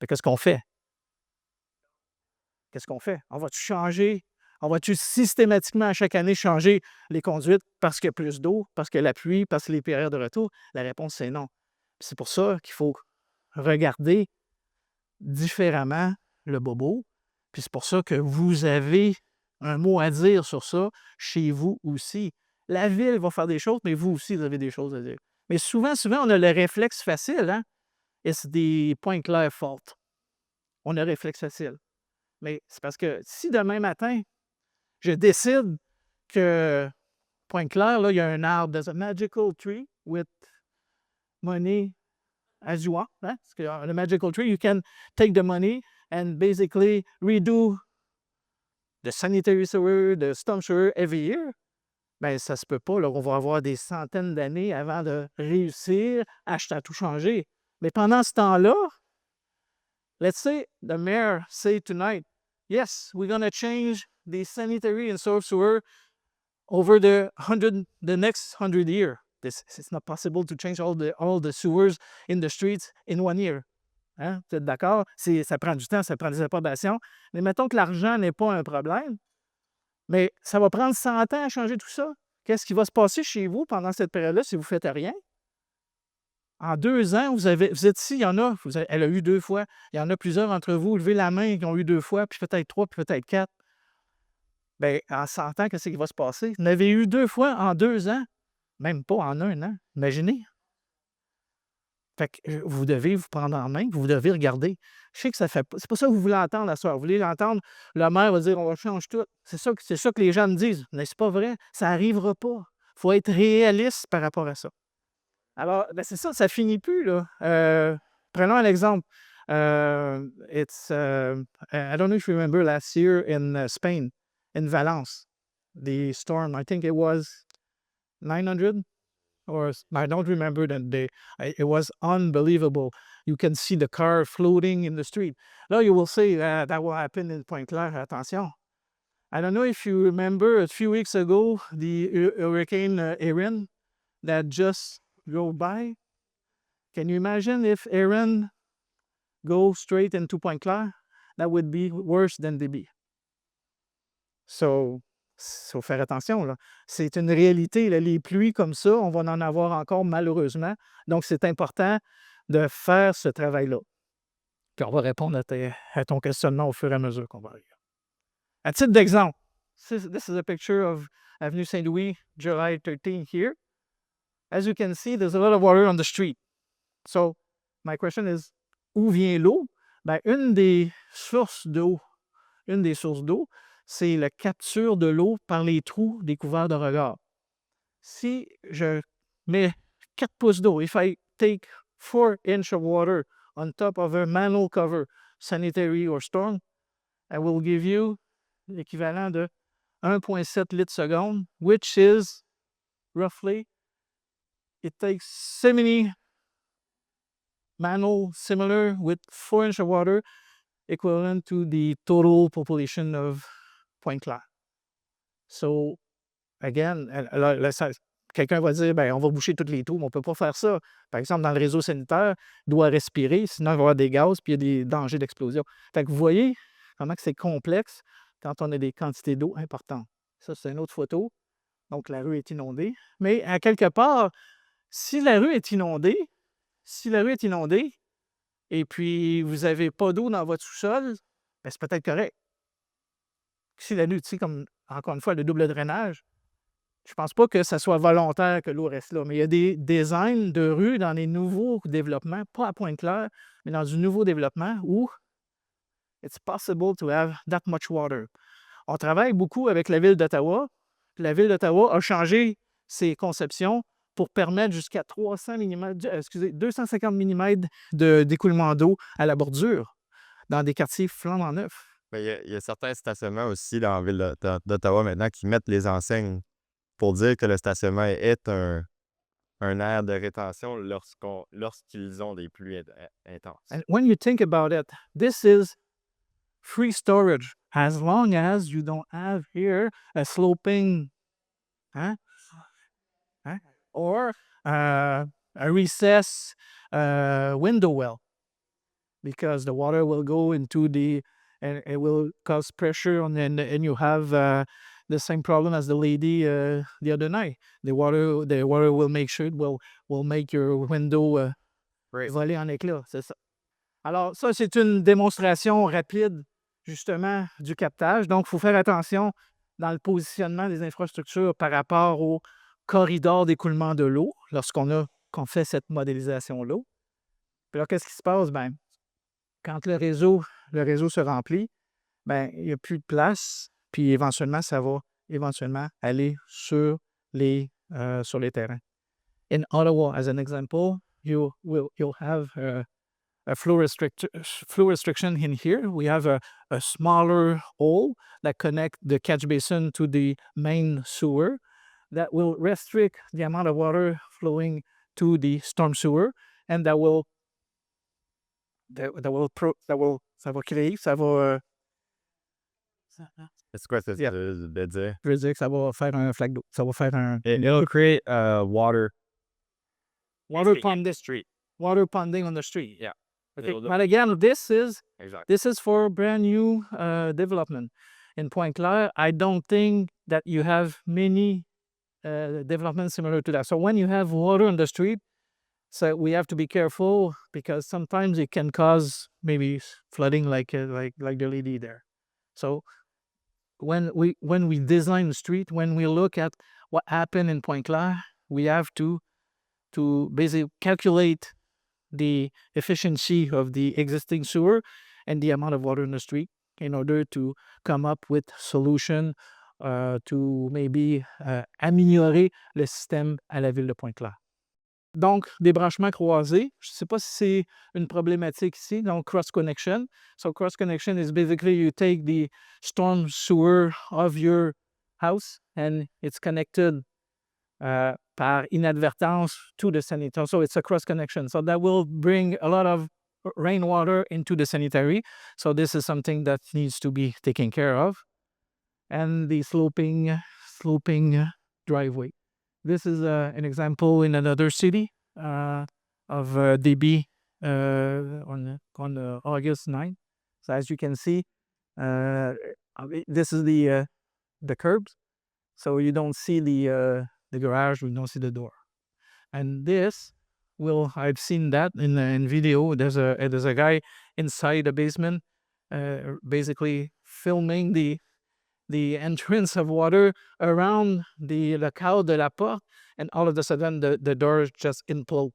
Mais qu'est-ce qu'on fait? On va-tu systématiquement à chaque année changer les conduites parce qu'il y a plus d'eau, parce que la pluie, parce que les périodes de retour? La réponse, c'est non. C'est pour ça qu'il faut regarder différemment le bobo. Puis c'est pour ça que vous avez un mot à dire sur ça chez vous aussi. La ville va faire des choses, mais vous aussi, vous avez des choses à dire. Mais souvent, on a le réflexe facile, hein? It's the Pointe-Claire fault. On a le réflexe facile. Mais c'est parce que si demain matin, je décide que Pointe-Claire, là, il y a un arbre, there's a magical tree with money as you want. Hein? Parce que the magical tree, you can take the money and basically redo the sanitary sewer, the storm sewer every year. Bien, ça se peut pas. Là, on va avoir des centaines d'années avant de réussir à tout changer. Mais pendant ce temps-là, let's say the mayor say tonight, yes, we're going to change the sanitary and storm sewer over the next 100 years. It's not possible to change all the sewers in the streets in 1 year. Hein? Vous êtes d'accord? Ça prend du temps, ça prend des approbations. Mais mettons que l'argent n'est pas un problème, mais ça va prendre 100 ans à changer tout ça. Qu'est-ce qui va se passer chez vous pendant cette période-là si vous ne faites rien? En 2 ans, vous êtes ici, il y en a, elle a eu 2 fois. Il y en a plusieurs entre vous, levez la main, qui ont eu 2 fois, puis peut-être 3, puis peut-être 4. Bien, en 100 ans, qu'est-ce qui va se passer? Vous en avez eu 2 fois en 2 ans, même pas en 1 an. Imaginez. Fait que vous devez vous prendre en main, vous devez regarder. Je sais que ça fait pas. C'est pas ça que vous voulez entendre la soeur. Vous voulez l'entendre, le maire va dire on va changer tout. C'est ça que les gens me disent. Mais c'est pas vrai. Ça n'arrivera pas. Il faut être réaliste par rapport à ça. Alors, ben c'est ça finit plus, là. Prenons un exemple. I don't know if you remember last year in Spain, in Valence, the storm, I think it was 900, or I don't remember that day. It was unbelievable. You can see the car floating in the street. Là, you will say that will happen in Pointe-Claire. Attention. I don't know if you remember a few weeks ago, the Hurricane Erin that just go by. Can you imagine if Erin go straight into Pointe-Claire? That would be worse than Débit. So, faut faire attention, là. C'est une réalité, là. Les pluies comme ça, on va en avoir encore malheureusement. Donc, c'est important de faire ce travail-là. Puis on va répondre à ton questionnement au fur et à mesure qu'on va arriver. À titre d'exemple, this is a picture of Avenue Saint-Louis, July 13 here. As you can see, there's a lot of water on the street. So, my question is, où vient l'eau? Ben, une des sources d'eau, c'est la capture de l'eau par les trous des couverts de regard. Si je mets 4 pouces d'eau, if I take 4 inches of water on top of a manhole cover, sanitary or storm, I will give you l'équivalent de 1,7 litres seconde, which is roughly, it takes 70 manhole similar with 4 inches of water, equivalent to the total population of Pointe-Claire. So, again, quelqu'un va dire, ben, on va boucher tous les trous, mais on ne peut pas faire ça. Par exemple, dans le réseau sanitaire, il doit respirer, sinon il va y avoir des gaz, puis il y a des dangers d'explosion. Fait que vous voyez comment c'est complexe quand on a des quantités d'eau importantes. Ça, c'est une autre photo. Donc, la rue est inondée. Mais à quelque part, si la rue est inondée, et puis vous n'avez pas d'eau dans votre sous-sol, ben, c'est peut-être correct. Si la rue, tu sais, comme, encore une fois, le double drainage, je ne pense pas que ça soit volontaire que l'eau reste là, mais il y a des designs de rues dans les nouveaux développements, pas à Pointe-Claire, mais dans du nouveau développement où it's possible to have that much water. On travaille beaucoup avec la Ville d'Ottawa. La Ville d'Ottawa a changé ses conceptions pour permettre jusqu'à 250 mm d'écoulement d'eau à la bordure dans des quartiers flambant neufs. Mais il y a certains stationnements aussi dans la ville d'Ottawa maintenant qui mettent les enseignes pour dire que le stationnement est un aire de rétention lorsqu'ils ont des pluies intenses. And when you think about it, this is free storage as long as you don't have here a sloping or a recess window well, because the water will go into and it will cause pressure and you have the same problem as the lady the other night. The water will make sure it will make your window voler en éclats, c'est ça. Alors ça, c'est une démonstration rapide justement du captage. Donc, il faut faire attention dans le positionnement des infrastructures par rapport au corridor d'écoulement de l'eau lorsqu'on fait cette modélisation-là. Puis là, qu'est-ce qui se passe? Ben, quand le réseau se remplit, ben, il n'y a plus de place, puis éventuellement, ça va aller sur les terrains. In Ottawa, as an example, you'll have a flow restriction in here. We have a smaller hole that connects the catch basin to the main sewer that will restrict the amount of water flowing to the storm sewer, and that will ça va créer, ça va... C'est quoi ça Yeah. de dire? Je veux dire que ça va faire un flaque d'eau. Ça va faire un... It'll create water Water in pond, the street. water ponding on the street. Yeah. Okay. It'll do- But again, Exactly. this is for brand new development. In Pointe-Claire, I don't think that you have many developments similar to that. So when you have water on the street, so we have to be careful because sometimes it can cause maybe flooding like the lady there. So when we design the street, when we look at what happened in Pointe-Claire, we have to basically calculate the efficiency of the existing sewer and the amount of water in the street in order to come up with solution to maybe améliorer le système à la ville de Pointe-Claire. Donc, des branchements croisés, je ne sais pas si c'est une problématique ici, donc cross-connection. So cross-connection is basically you take the storm sewer of your house and it's connected par inadvertence to the sanitary. So it's a cross-connection. So that will bring a lot of rainwater into the sanitary. So this is something that needs to be taken care of. And the sloping driveway. This is an example in another city of DB on August 9th. So as you can see, this is the curbs. So you don't see the garage, we don't see the door. And this I've seen that in video. There's a guy inside the basement basically filming the entrance of water around the cale de la porte, and all of a sudden the door just implode.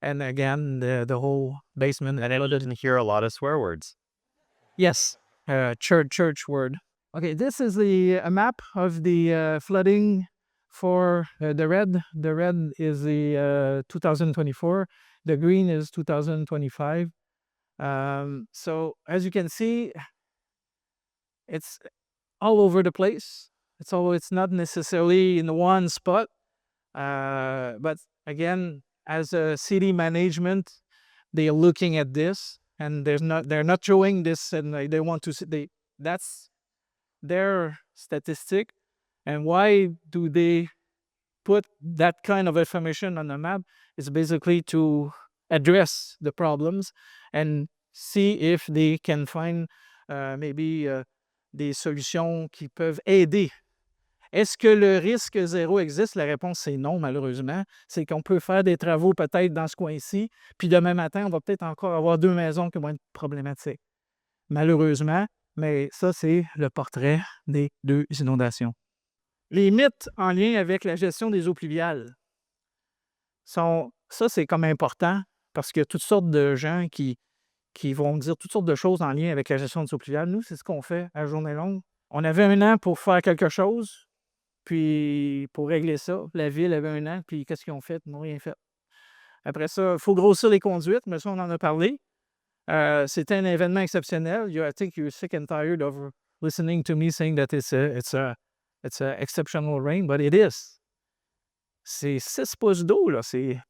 And again, the whole basement. And it doesn't hear a lot of swear words. Yes, church word. Okay, this is a map of the flooding for the red. The red is the 2024. The green is 2025. So as you can see, it's all over the place. It's not necessarily in one spot. But again, as a city management, they are looking at this, and they're not showing this, and they want to see that's their statistic. And why do they put that kind of information on the map? It's basically to address the problems and see if they can find maybe des solutions qui peuvent aider. Est-ce que le risque zéro existe? La réponse, c'est non, malheureusement. C'est qu'on peut faire des travaux peut-être dans ce coin-ci, puis demain matin, on va peut-être encore avoir 2 maisons qui vont être problématiques. Malheureusement, mais ça, c'est le portrait des 2 inondations. Les mythes en lien avec la gestion des eaux pluviales ça, c'est comme important parce qu'il y a toutes sortes de gens qui vont dire toutes sortes de choses en lien avec la gestion des eaux pluviales. Nous, c'est ce qu'on fait à Journée longue. On avait 1 an pour faire quelque chose, puis pour régler ça. La ville avait 1 an, puis qu'est-ce qu'ils ont fait? Ils n'ont rien fait. Après ça, il faut grossir les conduites, mais ça, on en a parlé. C'était un événement exceptionnel. I think you're sick and tired of listening to me saying that it's a exceptional rain, but it is. C'est 6 pouces d'eau, là.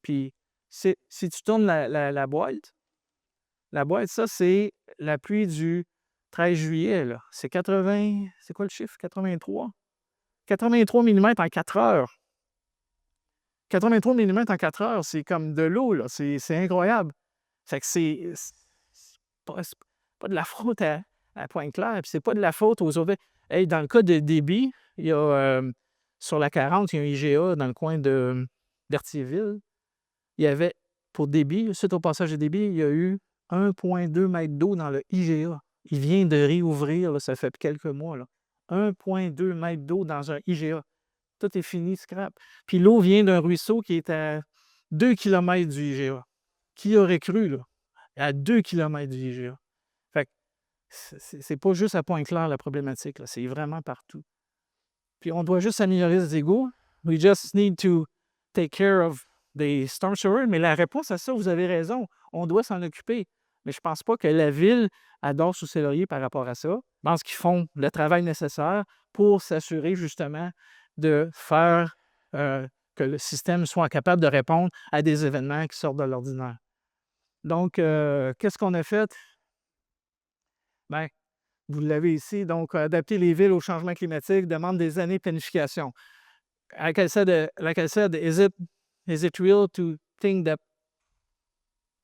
Puis si tu tournes la boîte, ça, c'est la pluie du 13 juillet, là. C'est 80... C'est quoi le chiffre? 83? 83 mm en 4 heures. 83 mm en 4 heures, c'est comme de l'eau, là. C'est incroyable. Fait que c'est pas de la faute à Pointe-Claire, puis c'est pas de la faute aux autres. Hey, dans le cas de Débit, il y a sur la 40, il y a un IGA dans le coin d'Artierville. Il y avait, pour Débit, suite au passage de Débit, il y a eu 1,2 mètre d'eau dans le IGA. Il vient de réouvrir, là, ça fait quelques mois. Là. 1,2 mètre d'eau dans un IGA. Tout est fini, scrap. Puis l'eau vient d'un ruisseau qui est à 2 km du IGA. Qui aurait cru, là? À 2 km du IGA. Fait que c'est pas juste à Pointe-Claire la problématique, là. C'est vraiment partout. Puis on doit juste améliorer les égouts. We just need to take care of the storm sewer. Mais la réponse à ça, vous avez raison. On doit s'en occuper. Mais je pense pas que la ville adore sous ses lauriers par rapport à ça. Je pense qu'ils font le travail nécessaire pour s'assurer justement de faire que le système soit capable de répondre à des événements qui sortent de l'ordinaire. Donc, qu'est-ce qu'on a fait? Ben, vous l'avez ici. Donc, adapter les villes au changement climatique demande des années de planification. Like I said, is it real to think that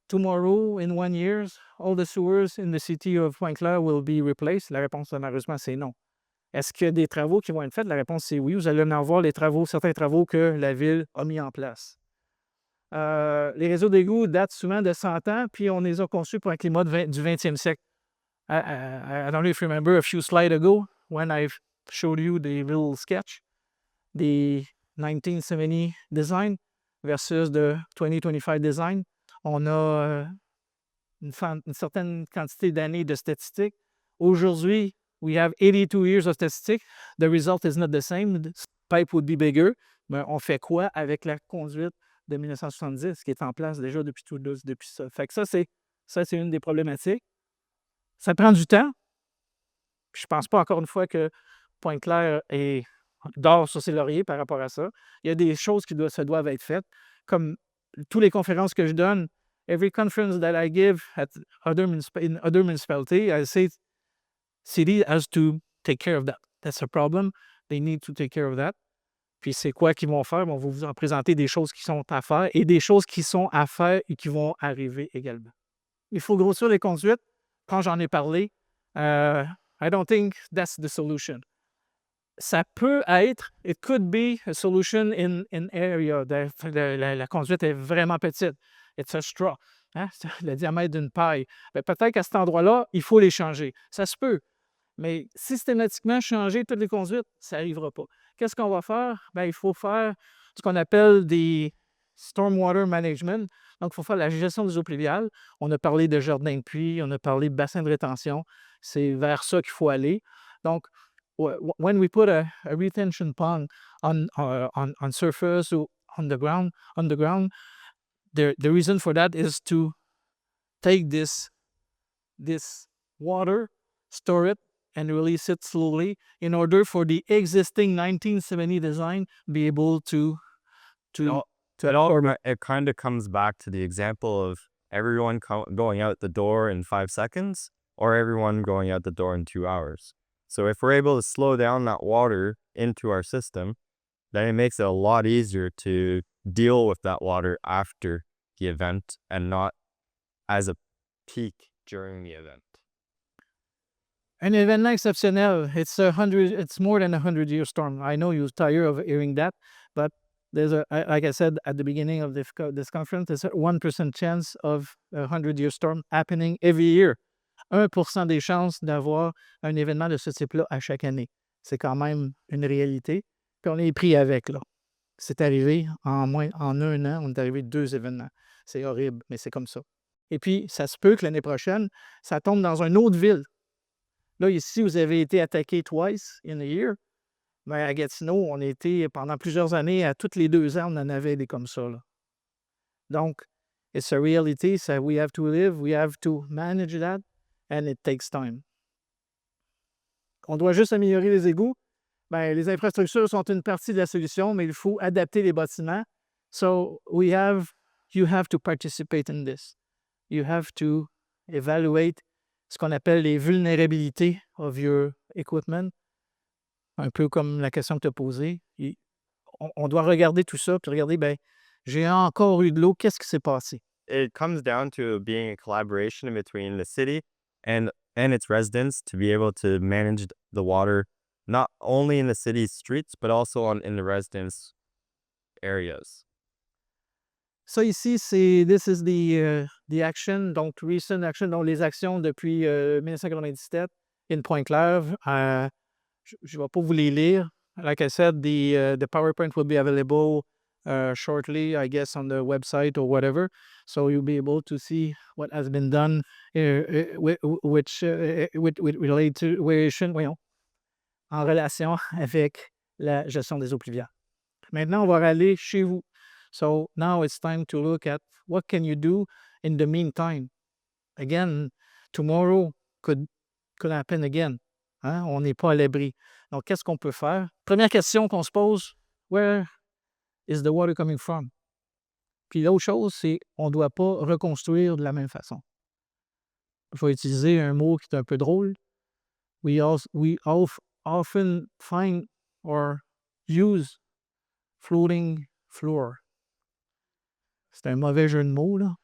tomorrow, in 1 year, all the sewers in the city of Pointe-Claire will be replaced? La réponse, malheureusement, c'est non. Est-ce qu'il y a des travaux qui vont être faits? La réponse, c'est oui. Vous allez en avoir certains travaux que la ville a mis en place. Les réseaux d'égouts datent souvent de 100 ans, puis on les a conçus pour un climat du 20e siècle. I don't know if you remember a few slides ago when I showed you the little sketch, the 1970 design versus the 2025 design. On a une certaine quantité d'années de statistiques. Aujourd'hui, we have 82 years of statistics. The result is not the same. The pipe would be bigger. Mais on fait quoi avec la conduite de 1970 qui est en place déjà depuis ça? Fait que ça, c'est une des problématiques. Ça prend du temps. Je ne pense pas, encore une fois, que Pointe-Claire dort sur ses lauriers par rapport à ça. Il y a des choses qui doivent être faites. Comme toutes les conférences que je donne, every conference that I give in other municipalities, I say city has to take care of that. That's a problem. They need to take care of that. Puis c'est quoi qu'ils vont faire? On va vous en présenter des choses qui sont à faire et des choses qui sont à faire et qui vont arriver également. Il faut grossir les conduites. Quand j'en ai parlé, I don't think that's the solution. Ça peut être, it could be a solution in area. La conduite est vraiment petite. It's a straw. Hein? Le diamètre d'une paille. Mais peut-être qu'à cet endroit-là, il faut les changer. Ça se peut. Mais systématiquement, changer toutes les conduites, ça n'arrivera pas. Qu'est-ce qu'on va faire? Ben, il faut faire ce qu'on appelle des stormwater management. Donc, il faut faire la gestion des eaux pluviales. On a parlé de jardins de pluie, on a parlé de bassins de rétention. C'est vers ça qu'il faut aller. Donc, when we put a retention pond on surface or on the ground, the reason for that is to take this water, store it, and release it slowly in order for the existing 1970 design be able to It kind of comes back to the example of everyone going out the door in 5 seconds or everyone going out the door in 2 hours. So if we're able to slow down that water into our system, then it makes it a lot easier to deal with that water after the event and not as a peak during the event. Un événement exceptionnel. It's more than a 100-year storm. I know you're tired of hearing that, but like I said at the beginning of this conference, there's a 1% chance of a 100-year storm happening every year. 1% des chances d'avoir un événement de ce type-là à chaque année. C'est quand même une réalité. Puis on est pris avec, là. C'est arrivé en 1 an, on est arrivé 2 événements. C'est horrible, mais c'est comme ça. Et puis, ça se peut que l'année prochaine, ça tombe dans une autre ville. Là, ici, vous avez été attaqué twice in a year. Mais à Gatineau, on a été pendant plusieurs années, à toutes les 2 ans, on en avait des comme ça, là. Donc, it's a reality, so we have to live, we have to manage that, and it takes time. On doit juste améliorer les égouts. Ben, les infrastructures sont une partie de la solution, mais il faut adapter les bâtiments. So, you have to participate in this. You have to evaluate ce qu'on appelle les vulnérabilités of your equipment. Un peu comme la question que tu as posée. On doit regarder tout ça, puis regarder, ben, j'ai encore eu de l'eau, qu'est-ce qui s'est passé? It comes down to being a collaboration between the city and its residents to be able to manage the water not only in the city's streets, but also in the residents' areas. Ça ici, this is the action, donc recent action, donc les actions depuis 1997 in Pointe-Claire. Je ne vais pas vous les lire. Like I said, the PowerPoint will be available shortly, I guess, on the website or whatever. So you'll be able to see what has been done, which relate to, en relation avec la gestion des eaux pluviales. Maintenant, on va aller chez vous. So now it's time to look at what can you do in the meantime. Again, tomorrow could happen again. Hein? On n'est pas à l'abri. Donc, qu'est-ce qu'on peut faire? Première question qu'on se pose, where is the water coming from? Puis l'autre chose, c'est on ne doit pas reconstruire de la même façon. Je vais utiliser un mot qui est un peu drôle. We often find or use floating floor. C'est un mauvais jeu de mots, là.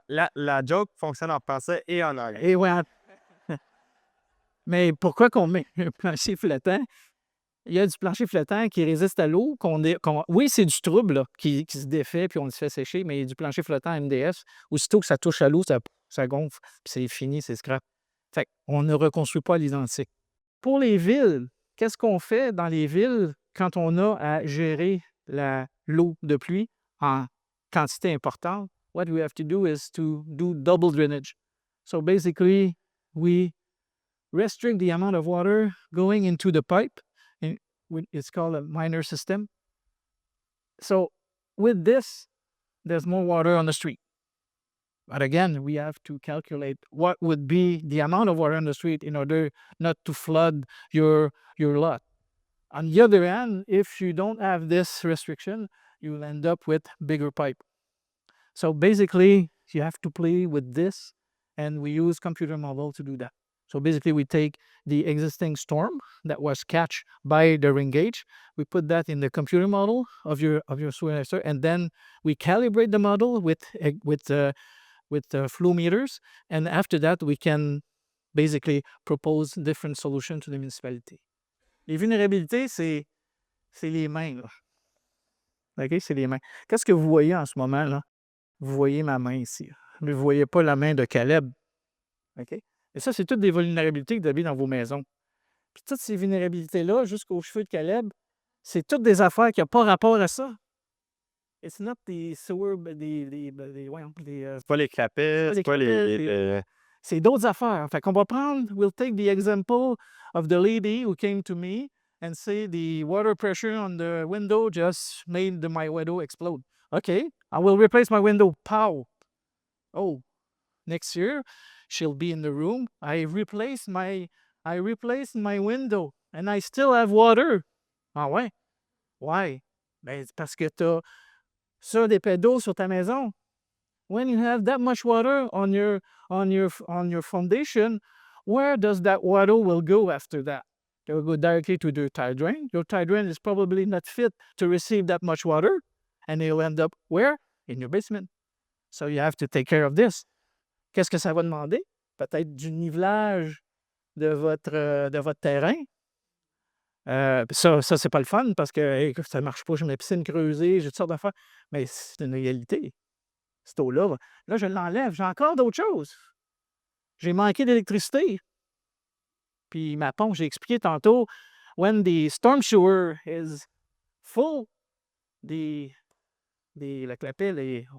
La joke fonctionne en français et en anglais. Et ouais. Mais pourquoi qu'on met un plancher flottant? Il y a du plancher flottant qui résiste à l'eau. Oui, c'est du trouble là, qui se défait puis on le fait sécher, mais du plancher flottant MDF, aussitôt que ça touche à l'eau, ça gonfle, puis c'est fini, c'est scrap. Fait qu'on ne reconstruit pas à l'identique. Pour les villes, qu'est-ce qu'on fait dans les villes quand on a à gérer l'eau de pluie en quantité importante? What we have to do is to do double drainage. So basically, we restrict the amount of water going into the pipe. And it's called a minor system. So with this, there's more water on the street. But again, we have to calculate what would be the amount of water on the street in order not to flood your lot. On the other hand, if you don't have this restriction, you will end up with bigger pipe. So basically, you have to play with this, and we use computer model to do that. So basically, we take the existing storm that was catched by the ring gauge, we put that in the computer model of your sewer investor, and then we calibrate the model with flow meters, and after that, we can basically propose different solutions to the municipality. Les vulnérabilités, c'est les mains, là. OK? C'est les mains. Qu'est-ce que vous voyez en ce moment, là? Vous voyez ma main ici. Mais vous ne voyez pas la main de Caleb. OK? Et ça, c'est toutes des vulnérabilités que vous avez dans vos maisons. Puis toutes ces vulnérabilités-là, jusqu'aux cheveux de Caleb, c'est toutes des affaires qui n'ont pas rapport à ça. It's not the sewer, C'est pas les clapets, c'est pas les... C'est d'autres affaires. Fait qu'on va prendre, we'll take the example of the lady who came to me and say the water pressure on the window just made my window explode. Okay, I will replace my window. Pow! Oh, next year, she'll be in the room. I replaced my window and I still have water. Ah ouais? Why? Ben, c'est parce que t'as ça d'épais d'eau sur ta maison. When you have that much water on your foundation, where does that water will go after that? It will go directly to the tile drain. Your tile drain is probably not fit to receive that much water, and it'll end up where? In your basement. So you have to take care of this. Qu'est-ce que ça va demander? Peut-être du nivelage de votre terrain. Ça c'est pas le fun parce que hey, ça marche pas, j'ai ma piscine creusée, j'ai toutes sortes d'affaires. Mais c'est une réalité. Cette eau-là, là, je l'enlève. J'ai encore d'autres choses. J'ai manqué d'électricité. Puis ma pompe, j'ai expliqué tantôt, when the storm sewer is full, the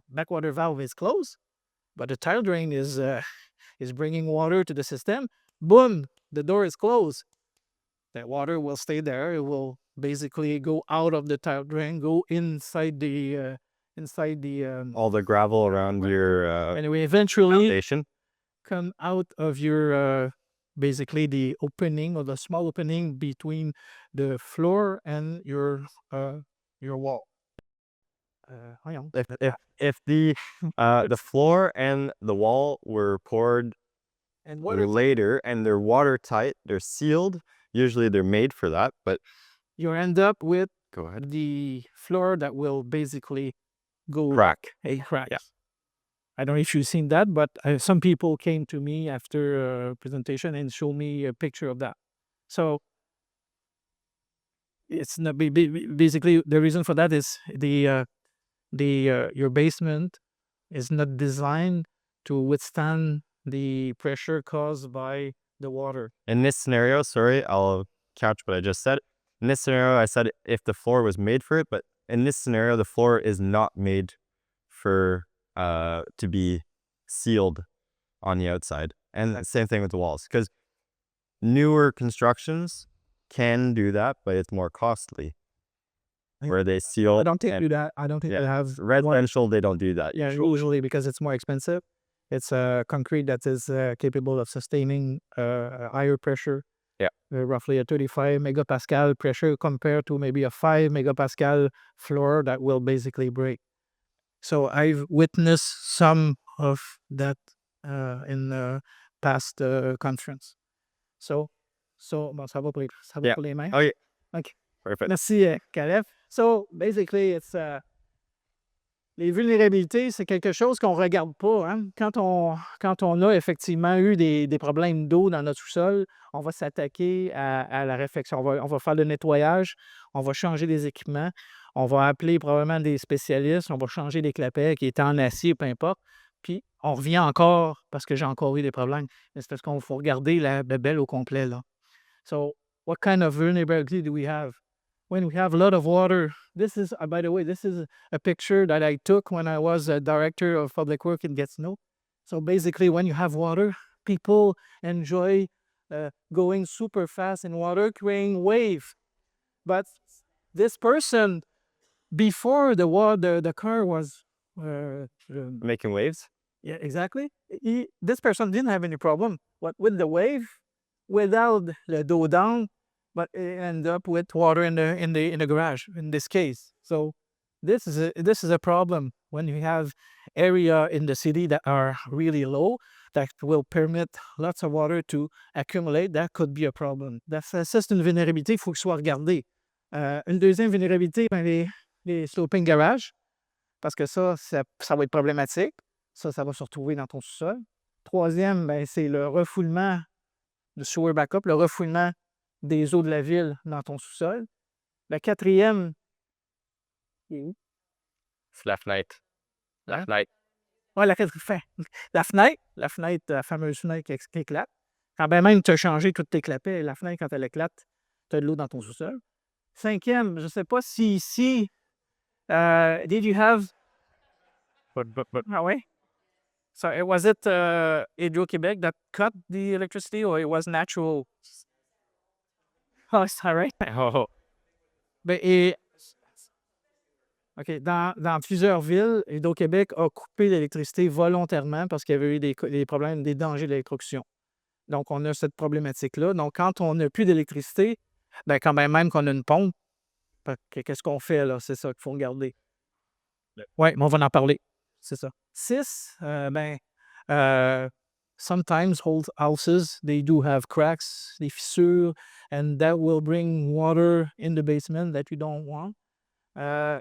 backwater valve is closed, but the tile drain is bringing water to the system. Boom, the door is closed. That water will stay there. It will basically go out of the tile drain, go inside the all the gravel around your anyway, eventually foundation. Come out of your basically the opening or the small opening between the floor and your wall. If the floor and the wall were poured And later and they're watertight, they're sealed, usually they're made for that, but you end up with go ahead. the floor that will basically go Crack. crack. Yeah. I don't know if you've seen that, but some people came to me after a presentation and showed me a picture of that. So it's not basically the reason for that is your basement is not designed to withstand the pressure caused by the water. In this scenario, sorry, I'll couch what I just said. In this scenario, I said if the floor was made for it, but in this scenario, the floor is not made for to be sealed on the outside. And the same thing with the walls, because newer constructions can do that, but it's more costly. Where they seal. I don't think they do that. I don't think they have residential. They don't do that. Yeah, usually because it's more expensive. It's concrete that is capable of sustaining higher pressure. Yeah, roughly a 35 megapascal pressure compared to maybe a 5 megapascal floor that will basically break. So I've witnessed some of that in the past conference. So, bon, ça va Yeah. pour les mains? Oh, yeah. OK. Perfect. Merci, Caleb. So, basically, it's les vulnérabilités, c'est quelque chose qu'on ne regarde pas. Hein? Quand on a effectivement eu des problèmes d'eau dans notre sous-sol, on va s'attaquer à la réflexion. On va faire le nettoyage, on va changer des équipements, on va appeler probablement des spécialistes, on va changer les clapets qui étaient en acier, peu importe. Puis, on revient encore parce que j'ai encore eu des problèmes. Mais c'est parce qu'il faut regarder la bébelle au complet. Là. So, what kind of vulnerability do we have? When we have a lot of water, this is, by the way, this is a picture that I took when I was a director of public work in Gatineau. So basically, when you have water, people enjoy going super fast in water, creating wave. But this person, before the car was Making waves. yeah, exactly. This person didn't have any problem with the wave, without the dos down, but it ended up with water in the garage in this case. So this is a problem when you have area in the city that are really low that will permit lots of water to accumulate. That could be a problem. Ça, c'est une vulnérabilité, il faut que ce soit regardé. Une deuxième vulnérabilité, ben, les sloping garage, parce que ça va être problématique. Ça va se retrouver dans ton sous-sol. Troisième, ben, c'est le refoulement du sewer backup, le refoulement des eaux de la ville dans ton sous-sol. La quatrième, il est où? C'est la fenêtre. La Hein? fenêtre. Ouais, la fenêtre, la fameuse fenêtre qui éclate. Quand ben même tu as changé toutes tes clapets, la fenêtre, quand elle éclate, tu as de l'eau dans ton sous-sol. Cinquième, je ne sais pas si ici, did you have... Ah ouais? So was it Hydro-Québec that cut the electricity or it was natural? Oh, is that right? Oh, Ben, OK. Dans plusieurs villes, Hydro-Québec a coupé l'électricité volontairement parce qu'il y avait eu des problèmes, des dangers d'électrocution. Donc, on a cette problématique-là. Donc, quand on n'a plus d'électricité, ben, quand même qu'on a une pompe, qu'est-ce qu'on fait là? C'est ça qu'il faut regarder. Oui, mais on va en parler. C'est ça. 6, sometimes old houses, they do have cracks, des fissures, and that will bring water in the basement that you don't want.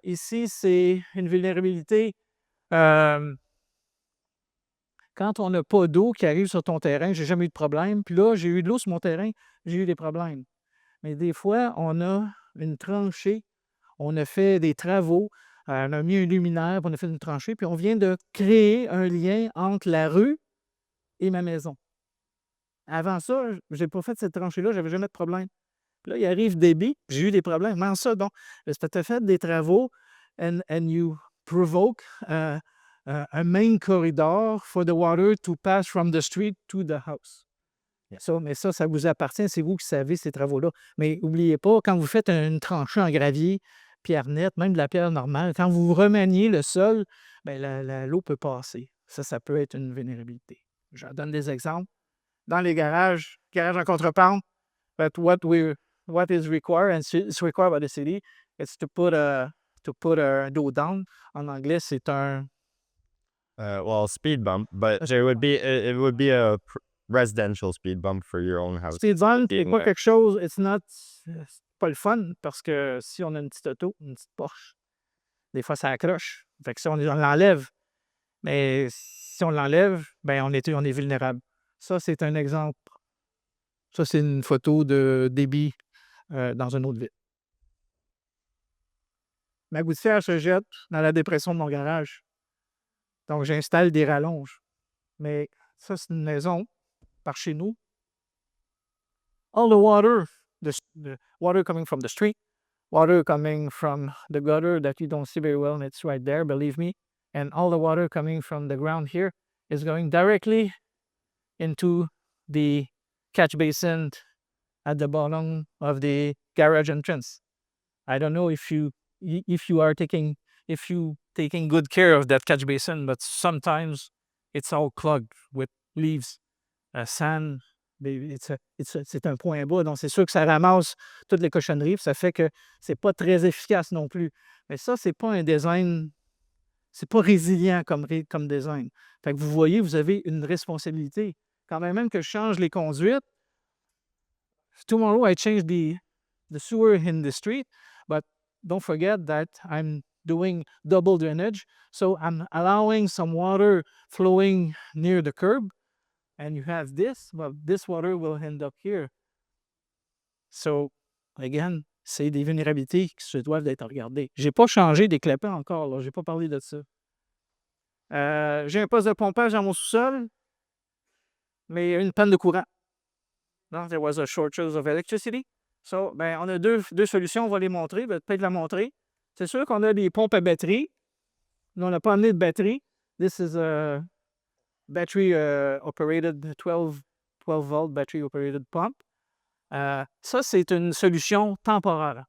Ici, c'est une vulnérabilité. Quand on n'a pas d'eau qui arrive sur ton terrain, j'ai jamais eu de problème. Puis là, j'ai eu de l'eau sur mon terrain, j'ai eu des problèmes. Mais des fois, on a une tranchée, on a fait des travaux, on a mis un luminaire, puis on a fait une tranchée, puis on vient de créer un lien entre la rue et ma maison. Avant ça, je n'ai pas fait cette tranchée-là, j'avais jamais de problème. Puis là, il arrive débit, j'ai eu des problèmes. Comment ça, donc? Parce que tu as fait des travaux and you provoke a main corridor for the water to pass from the street to the house. Yeah. Mais ça vous appartient, c'est vous qui savez ces travaux-là. Mais n'oubliez pas, quand vous faites une tranchée en gravier, pierre nette, même de la pierre normale, quand vous remaniez le sol, ben, l'eau peut passer. Ça peut être une vulnérabilité. Je donne des exemples. Dans les garages en contrepente, but what is required, and it's required by the city, it's to put a door down. En anglais, c'est un... well, speed bump, but it would be a residential speed bump for your own house. Speed bump, c'est Being pas there. quelque chose, c'est pas le fun, parce que si on a une petite auto, une petite Porsche, des fois, ça accroche. Fait que si on l'enlève, mais si on l'enlève, ben on est vulnérable. Ça, c'est un exemple. Ça, c'est une photo de débit dans une autre ville. Ma gouttière se jette dans la dépression de mon garage. Donc, j'installe des rallonges. Mais ça, c'est une maison par chez nous. All the water, the water coming from the street, water coming from the gutter that you don't see very well, and it's right there, believe me. And all the water coming from the ground here is going directly into the catch basin at the bottom of the garage entrance. I don't know if you taking good care of that catch basin, but sometimes it's all clogged with leaves, sand. C'est un point bas, donc c'est sûr que ça ramasse toutes les cochonneries, puis ça fait que c'est pas très efficace non plus. Mais ça, c'est pas un design C'est pas résilient comme design. Fait que vous voyez, vous avez une responsabilité. Quand même que je change les conduites, tomorrow I change the sewer in the street, but don't forget that I'm doing double drainage. So I'm allowing some water flowing near the curb. And you have this, well, this water will end up here. So, again, c'est des vulnérabilités qui se doivent d'être regardées. Je n'ai pas changé des clapets encore, là. Je n'ai pas parlé de ça. J'ai un poste de pompage dans mon sous-sol, mais il y a une panne de courant. Non, there was a shortage of electricity. So, ben, on a deux solutions, on va les montrer. Ben, peut-être la montrer. C'est sûr qu'on a des pompes à batterie. Là, on n'a pas amené de batterie. This is a battery operated 12 volt battery operated pump. Ça, c'est une solution temporaire.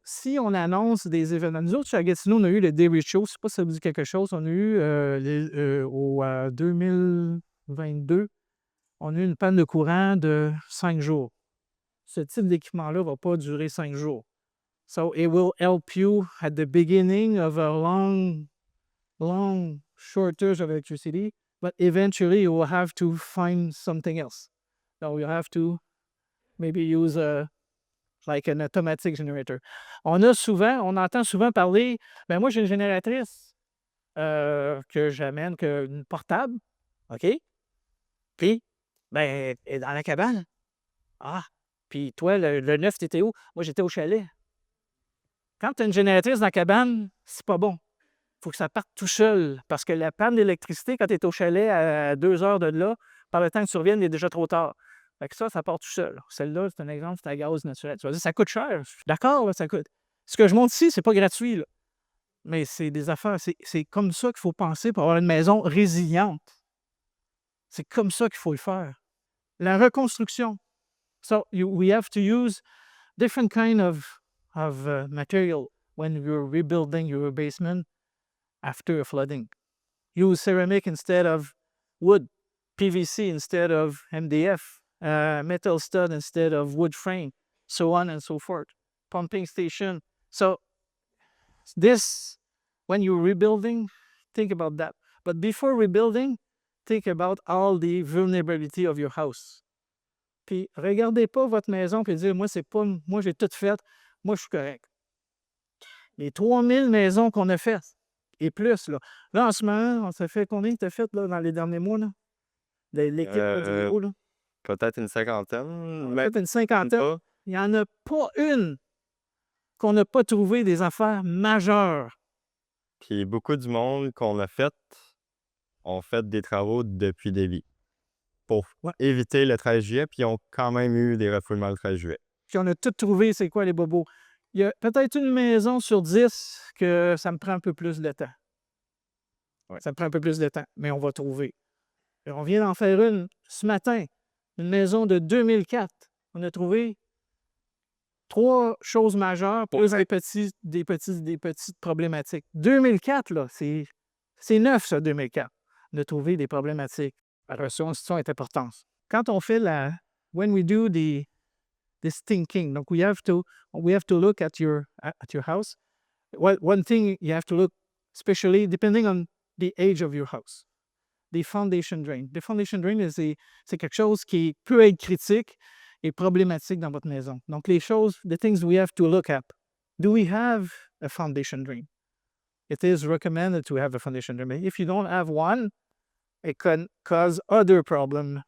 Si on annonce des événements, nous autres, chez Gatineau, on a eu le Dairy Show, je ne sais pas si ça vous dit quelque chose, on a eu au 2022, on a eu une panne de courant de 5 jours. Ce type d'équipement-là ne va pas durer 5 jours. So it will help you at the beginning of a long shortage of electricity, but eventually you will have to find something else. So you have to maybe use like an automatic generator. On entend souvent parler, ben moi j'ai une génératrice que j'amène, une portable, OK? Puis, ben, elle est dans la cabane. Ah, puis toi, le 9, t'étais où? Moi, j'étais au chalet. Quand tu as une génératrice dans la cabane, c'est pas bon. Il faut que ça parte tout seul, parce que la panne d'électricité, quand tu es au chalet à 2 heures de là, par le temps que tu reviennes, il est déjà trop tard. Fait que ça part tout seul. Celle-là, c'est un exemple, c'est à gaz naturel. Tu vas dire, ça coûte cher. Je suis d'accord, là, ça coûte. Ce que je montre ici, c'est pas gratuit, là. Mais c'est des affaires. C'est comme ça qu'il faut penser pour avoir une maison résiliente. C'est comme ça qu'il faut le faire. La reconstruction. So, we have to use different kind of material when you're rebuilding your basement after a flooding. Use ceramic instead of wood, PVC instead of MDF, metal stud instead of wood frame, so on and so forth. Pumping station. So this, when you're rebuilding, think about that. But before rebuilding, think about all the vulnerability of your house. Puis regardez pas votre maison et dire, moi, c'est pas, moi, j'ai tout fait, moi, je suis correct. Les 3000 maisons qu'on a faites, et plus, là. Là, en ce moment, on s'est fait combien que tu as fait là, dans les derniers mois, là? L'équipe du bureau, là? Peut-être une cinquantaine. Peut-être une cinquantaine. Il n'y en a pas une qu'on n'a pas trouvé des affaires majeures. Puis beaucoup du monde qu'on a fait ont fait des travaux depuis le début pour éviter le 13 juillet, puis ils ont quand même eu des refoulements le 13 juillet. Puis on a tout trouvé, c'est quoi les bobos? Il y a peut-être une maison sur 10 que ça me prend un peu plus de temps. Ouais. Ça me prend un peu plus de temps, mais on va trouver. Et on vient d'en faire une ce matin, une maison de 2004. On a trouvé 3 choses majeures, plus des petites problématiques. 2004, là, c'est neuf, ça, 2004. On a trouvé des problématiques. Alors, ça, c'est une importance. Quand on fait when we do this thinking, donc we have to look at your house. One thing you have to look, especially depending on the age of your house. The foundation drain. The foundation drain, c'est quelque chose qui peut être critique et problématique dans votre maison. Donc, the things we have to look at. Do we have a foundation drain? It is recommended to have a foundation drain. If you don't have one, it can cause other problems.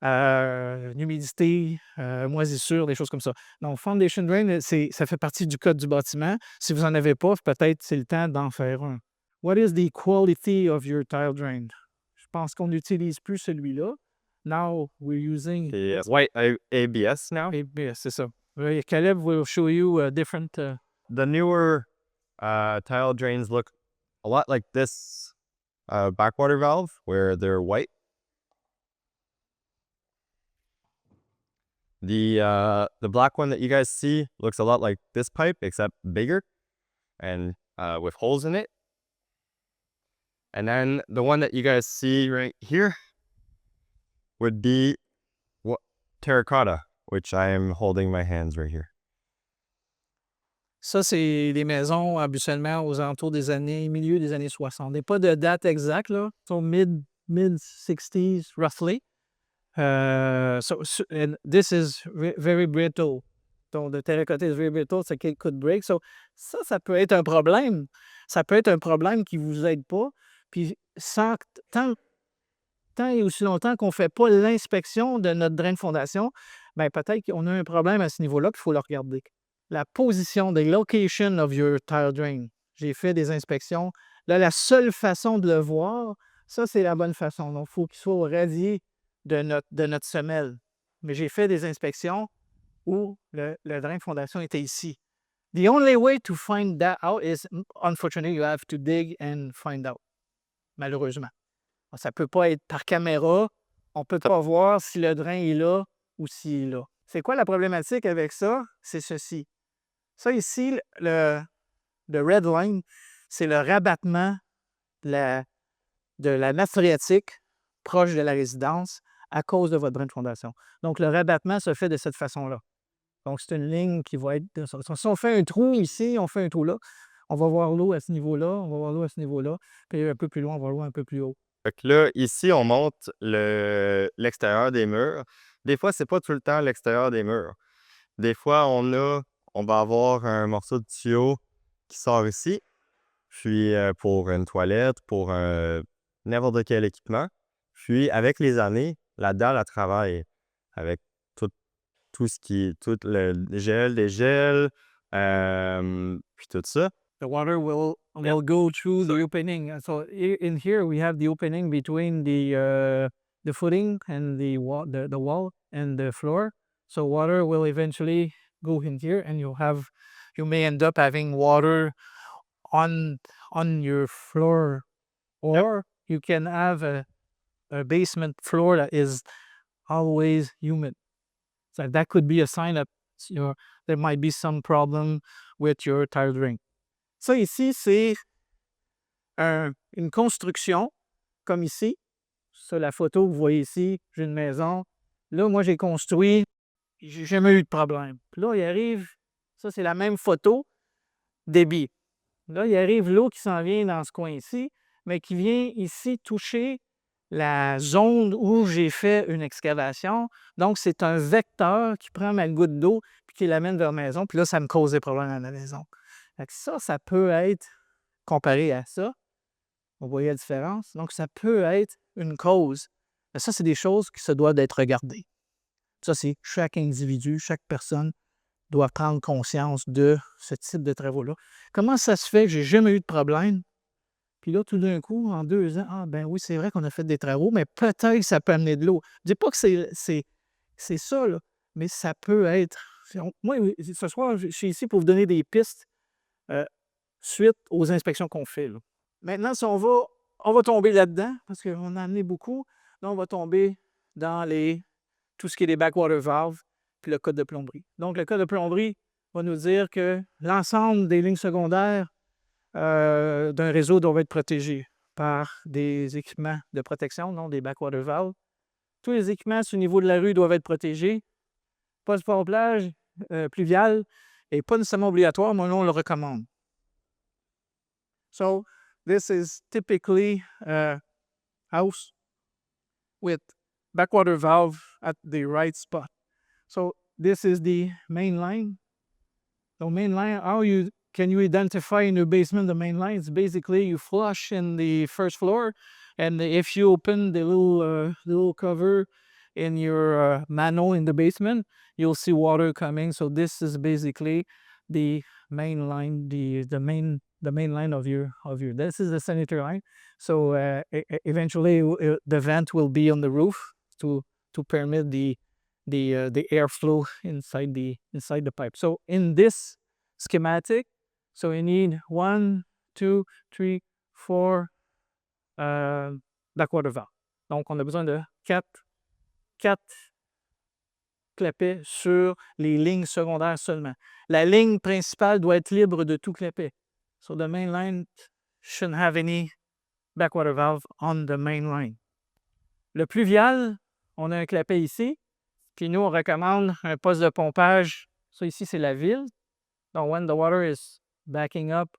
L'humidité, moisissure, des choses comme ça. Donc, foundation drain, ça fait partie du code du bâtiment. Si vous n'en avez pas, peut-être c'est le temps d'en faire un. What is the quality of your tile drain? Je pense qu'on n'utilise plus celui-là. Now, we're using... C'est white ABS now. ABS, c'est ça. Caleb will show you a different... The newer tile drains look a lot like this backwater valve, where they're white. The black one that you guys see looks a lot like this pipe, except bigger and with holes in it. And then the one that you guys see right here would be terracotta, which I am holding my hands right here. Ça, c'est des maisons habituellement aux alentours des années, milieu des années 60. Il n'y a pas de date exacte, là. So mid-60s, roughly. And this is very brittle. Donc, the terracotta is very brittle, so it could break. So, ça peut être un problème. Ça peut être un problème qui ne vous aide pas. Puis, tant et aussi longtemps qu'on ne fait pas l'inspection de notre drain de fondation, bien, peut-être qu'on a un problème à ce niveau-là, qu'il faut le regarder. La position, the location of your tile drain. J'ai fait des inspections. Là, la seule façon de le voir, ça, c'est la bonne façon. Donc, il faut qu'il soit au radier de notre semelle. Mais j'ai fait des inspections où le drain de fondation était ici. The only way to find that out is, unfortunately, you have to dig and find out. Malheureusement. Ça ne peut pas être par caméra. On ne peut pas voir si le drain est là ou s'il est là. C'est quoi la problématique avec ça? C'est ceci. Ça ici, le red line, c'est le rabattement de la nappe phréatique proche de la résidence à cause de votre drain de fondation. Donc, le rabattement se fait de cette façon-là. Donc, c'est une ligne qui va être... Si on fait un trou ici, on fait un trou là, on va voir l'eau à ce niveau-là, on va voir l'eau à ce niveau-là, puis un peu plus loin, on va voir l'eau un peu plus haut. Fait que là, ici, on monte l'extérieur des murs. Des fois, c'est pas tout le temps l'extérieur des murs. Des fois, on va avoir un morceau de tuyau qui sort ici, puis pour une toilette, pour n'importe quel équipement. Puis, avec les années, la dalle, elle travaille avec tout ce qui... tout le gel, des gels, puis tout ça. The water will go through the opening. So in here we have the opening between the footing and the wall and the floor. So water will eventually go in here, and you may end up having water on your floor, or you can have a basement floor that is always humid. So that could be a sign that there might be some problem with your tile drain. Ça ici, c'est une construction, comme ici. Ça, la photo que vous voyez ici, j'ai une maison. Là, moi, j'ai construit, j'ai jamais eu de problème. Puis là, il arrive, ça, c'est la même photo, débit. Là, il arrive l'eau qui s'en vient dans ce coin ici, mais qui vient ici toucher la zone où j'ai fait une excavation. Donc, c'est un vecteur qui prend ma goutte d'eau puis qui l'amène vers la maison. Puis là, ça me cause des problèmes à la maison. Fait que ça peut être, comparé à ça, on voyait la différence. Donc, ça peut être une cause. Mais ça, c'est des choses qui se doivent d'être regardées. Ça, c'est chaque individu, chaque personne doit prendre conscience de ce type de travaux-là. Comment ça se fait que j'ai jamais eu de problème? Puis là, tout d'un coup, en 2 ans, ah ben oui, c'est vrai qu'on a fait des travaux, mais peut-être que ça peut amener de l'eau. Je ne dis pas que c'est ça, là, mais ça peut être... Moi, ce soir, je suis ici pour vous donner des pistes suite aux inspections qu'on fait. Là. Maintenant, si on va tomber là-dedans, parce qu'on a amené beaucoup, là, on va tomber dans tout ce qui est les backwater valves, puis le code de plomberie. Donc, le code de plomberie va nous dire que l'ensemble des lignes secondaires d'un réseau doivent être protégés par des équipements de protection, non, des backwater valves. Tous les équipements sur le niveau de la rue doivent être protégés. Pas de pomplage pluvial et pas nécessairement obligatoire, mais on le recommande. So, this is typically a house with backwater valve at the right spot. So, this is the main line. The main line, can you identify in your basement the main line? It's basically you flush in the first floor, and if you open the little cover in your manhole in the basement, you'll see water coming. So this is basically the main line, the main line of your. This is the sanitary line. So eventually the vent will be on the roof to permit the airflow inside the pipe. So in this schematic, so we need 1, 2, 3, 4 backwater valves. Donc on a besoin de 4 clapets sur les lignes secondaires seulement. La ligne principale doit être libre de tout clapet. So the main line shouldn't have any backwater valve on the main line. Le pluvial, on a un clapet ici, puis nous, on recommande un poste de pompage. Ça ici, c'est la ville. Now, when the water is backing up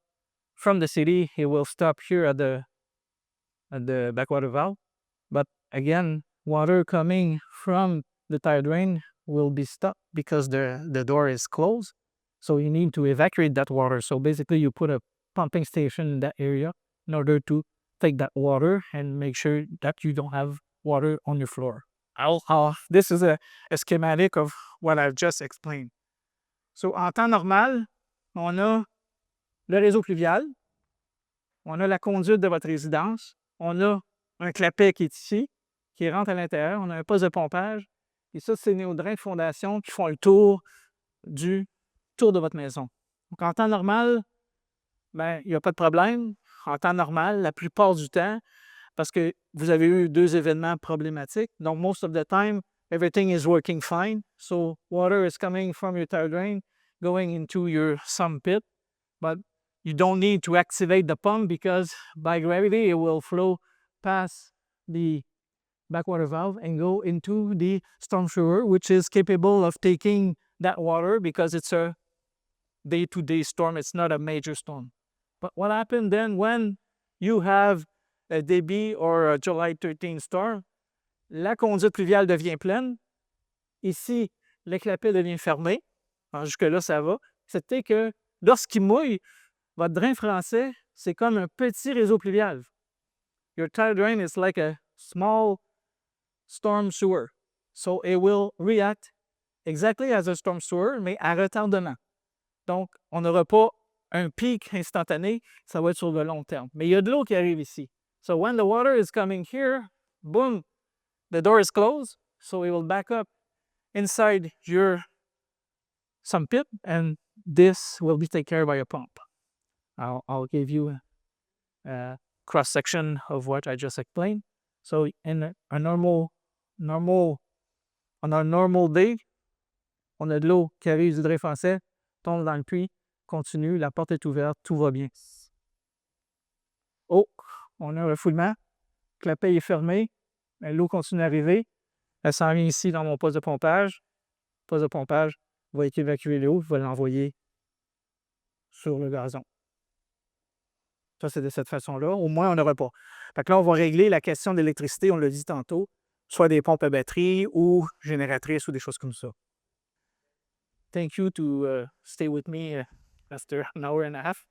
from the city, it will stop here at the backwater valve. But again, water coming from the tire drain will be stopped because the door is closed. So you need to evacuate that water. So basically, you put a pumping station in that area in order to take that water and make sure that you don't have water on your floor. This is a schematic of what I've just explained. So, en temps normal, on a le réseau pluvial, on a la conduite de votre résidence, on a un clapet qui est ici, qui rentre à l'intérieur, on a un poste de pompage, et ça, c'est nos drains de fondation qui font le tour de votre maison. Donc, en temps normal, ben, il n'y a pas de problème. En temps normal, la plupart du temps, parce que vous avez eu 2 événements problématiques. Donc, most of the time, everything is working fine. So, water is coming from your tire drain, going into your sump pit. But you don't need to activate the pump because by gravity, it will flow past the backwater valve and go into the storm sewer, which is capable of taking that water because it's a day-to-day storm. It's not a major storm. But what happened then when you have a débit or a July 13 storm? La conduite pluviale devient pleine. Ici, le clapet devient fermé. Alors, jusque-là, ça va. C'était que lorsqu'il mouille, votre drain français, c'est comme un petit réseau pluvial. Your tire drain is like a small storm sewer. So it will react exactly as a storm sewer, mais à retardement. Donc, on n'aura pas un pic instantané, ça va être sur le long terme. Mais il y a de l'eau qui arrive ici. So when the water is coming here, boom, the door is closed, so it will back up inside your sump pit, and this will be taken care of by a pump. I'll give you a cross-section of what I just explained. So in a normal day, on a de l'eau qui arrive du drain français, tombe dans le puits, continue, la porte est ouverte, tout va bien. Oh, on a un refoulement, le clapet est fermé, mais l'eau continue d'arriver, elle s'en vient ici dans mon poste de pompage. Le poste de pompage va évacuer l'eau, je vais l'envoyer sur le gazon. Ça, c'est de cette façon-là. Au moins, on n'aura pas. Fait que là, on va régler la question d'électricité, on l'a dit tantôt, soit des pompes à batterie ou génératrices ou des choses comme ça. Thank you to stay with me after an hour and a half.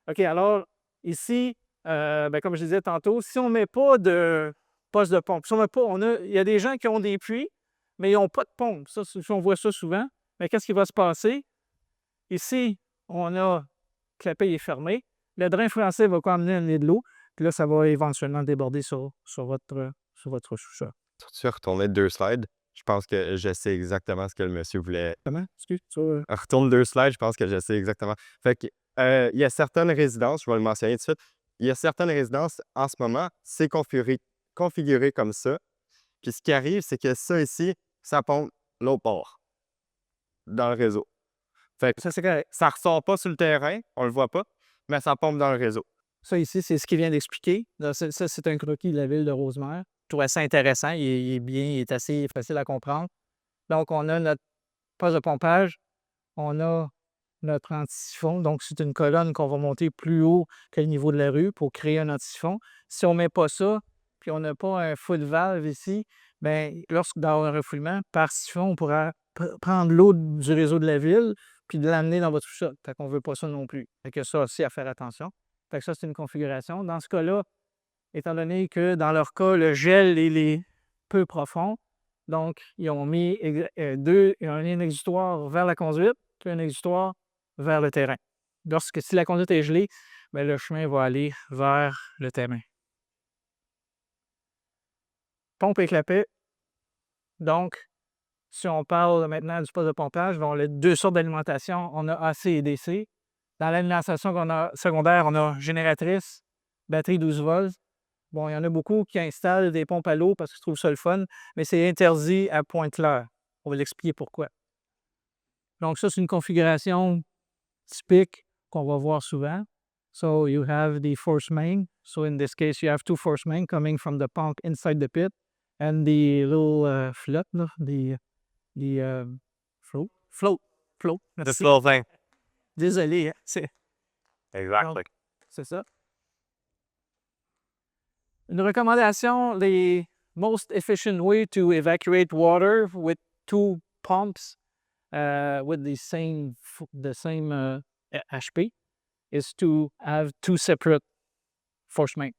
OK, alors, ici, comme je disais tantôt, si on ne met pas de poste de pompe, si on met pas, il y a des gens qui ont des puits, mais ils n'ont pas de pompe. Ça, on voit ça souvent. Mais qu'est-ce qui va se passer? Ici, on a le clapet est fermé. Le drain français va amener de l'eau. Puis là, ça va éventuellement déborder sur votre sous-sol. Tu retourner 2 slides. Je pense que je sais exactement ce que le monsieur voulait. Comment? Excuse. Retourne 2 slides, je pense que je sais exactement. Fait que, il y a certaines résidences, je vais le mentionner tout de suite, il y a certaines résidences, en ce moment, c'est configuré comme ça. Puis ce qui arrive, c'est que ça ici, ça pompe l'autre bord, dans le réseau. Fait que Ça, c'est correct. ça ressort pas sur le terrain, on le voit pas, mais ça pompe dans le réseau. Ça, ici, c'est ce qu'il vient d'expliquer. Ça, c'est un croquis de la ville de Rosemère. Je trouvais ça intéressant. Il est assez facile à comprendre. Donc, on a notre poste de pompage. On a notre antisyphon. Donc, c'est une colonne qu'on va monter plus haut que le niveau de la rue pour créer un antisyphon. Si on ne met pas ça, puis on n'a pas un foot valve ici, bien, lorsque dans un refoulement, par siphon, on pourra prendre l'eau du réseau de la ville puis de l'amener dans votre sous-sol. Fait qu'on ne veut pas ça non plus. Fait que ça aussi à faire attention. Fait que ça, c'est une configuration. Dans ce cas-là, étant donné que dans leur cas, le gel il est peu profond, donc ils ont mis un exutoire vers la conduite puis un exutoire vers le terrain. Si la conduite est gelée, bien, le chemin va aller vers le terrain. Pompe et clapet. Donc, si on parle maintenant du poste de pompage, on a 2 sortes d'alimentation. On a AC et DC. Dans l'alimentation secondaire, on a génératrice, batterie 12 volts. Bon, il y en a beaucoup qui installent des pompes à l'eau parce qu'ils trouvent ça le fun, mais c'est interdit à Pointe-Claire. On va l'expliquer pourquoi. Donc, ça, c'est une configuration typique qu'on va voir souvent. So, you have the force main. So, in this case, you have 2 force main coming from the pump inside the pit and the little float, the float. This little thing. Désolé, hein, Exactly. c'est ça. Une recommandation, the most efficient way to evacuate water with 2 pumps with the same HP is to have 2 separate force main.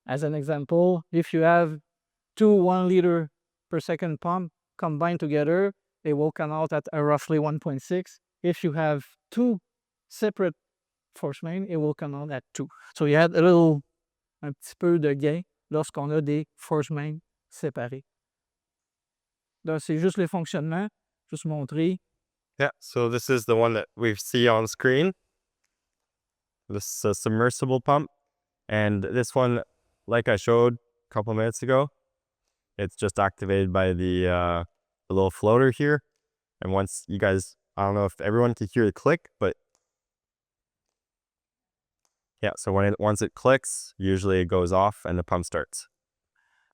As an example, if you have 2 1 liter per second pump combined together, they will come out at roughly 1.6. If you have 2 separate force main, it will come out at 2. So you add un petit peu de gain lorsqu'on a des force mains séparés. Donc, c'est juste le fonctionnement, juste montrer. Yeah, so this is the one that we see on screen. This is a submersible pump. And this one, like I showed a couple minutes ago, it's just activated by the little floater here. And once you guys, I don't know if everyone can hear the click, but yeah, so once it clicks, usually it goes off and the pump starts.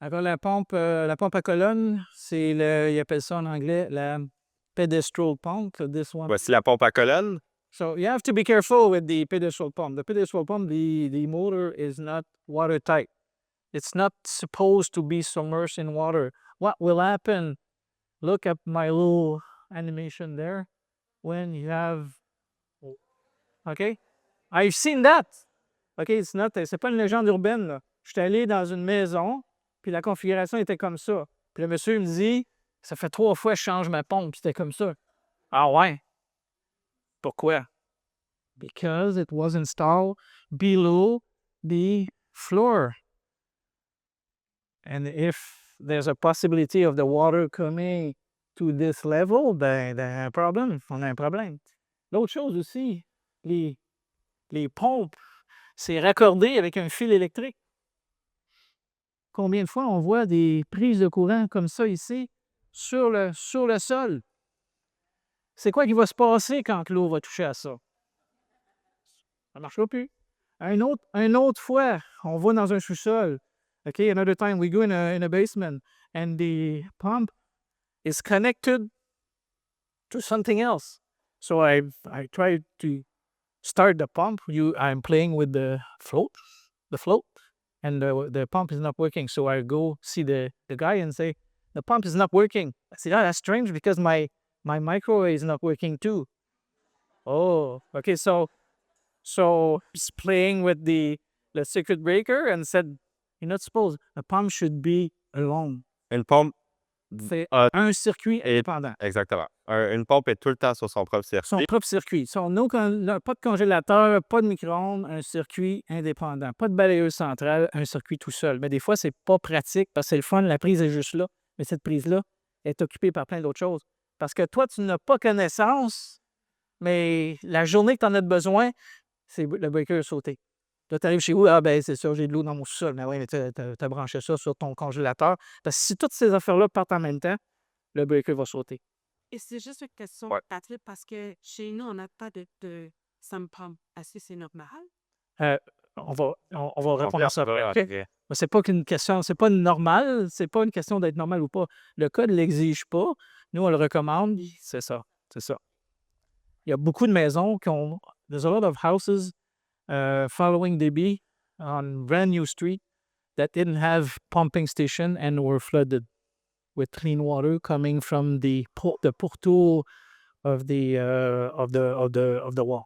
Alors, la pompe à colonne, ils appellent ça en anglais la pedestral pump. This one. Voici la pompe à colonne. So you have to be careful with the pedestral pump. The pedestral pump, the motor is not watertight. It's not supposed to be submerged in water. What will happen? Look at my little animation there. When you have, okay, I've seen that. Okay, c'est pas une légende urbaine, là. J'étais allé dans une maison, puis la configuration était comme ça. Puis le monsieur me dit, ça fait 3 fois que je change ma pompe, puis c'était comme ça. Ah ouais? Pourquoi? Because it was installed below the floor. And if there's a possibility of the water coming to this level, ben, on a un problème. L'autre chose aussi, les pompes, c'est raccordé avec un fil électrique. Combien de fois on voit des prises de courant comme ça ici, sur le sol? C'est quoi qui va se passer quand l'eau va toucher à ça? Ça ne marchera plus. Une autre fois, on va dans un sous-sol. Okay, another time we go in a basement and the pump is connected to something else. So I try to start the pump. I'm playing with the float, and the pump is not working. So I go see the guy and say, the pump is not working. I said, that's strange because my microwave is not working too. Oh, okay. So he's playing with the circuit breaker and said, you're not supposed, the pump should be alone. Une pompe. C'est un circuit indépendant. Exactement. Une pompe est tout le temps sur son propre circuit. Son propre circuit. Pas de congélateur, pas de micro-ondes, un circuit indépendant. Pas de balayeuse centrale, un circuit tout seul. Mais des fois, c'est pas pratique parce que c'est le fun, la prise est juste là. Mais cette prise-là est occupée par plein d'autres choses. Parce que toi, tu n'as pas connaissance, mais la journée que tu en as besoin, c'est le breaker a sauté. Là, tu arrives chez vous, ben c'est ça, j'ai de l'eau dans mon sous-sol. Mais oui, mais tu as branché ça sur ton congélateur. Parce que si toutes ces affaires-là partent en même temps, le breaker va sauter. Et c'est juste une question, Ouais. Patrick, parce que chez nous, on n'a pas de sump pump. Est-ce que c'est normal? On va répondre à ça après. OK? OK. Mais c'est pas qu'une question, c'est pas normal, c'est pas une question d'être normal ou pas. Le code ne l'exige pas. Nous, on le recommande. C'est ça. Il y a beaucoup de maisons qui ont. There's a lot of houses following DB on brand new street that didn't have pumping station and were flooded with clean water coming from the pourtour of the wall.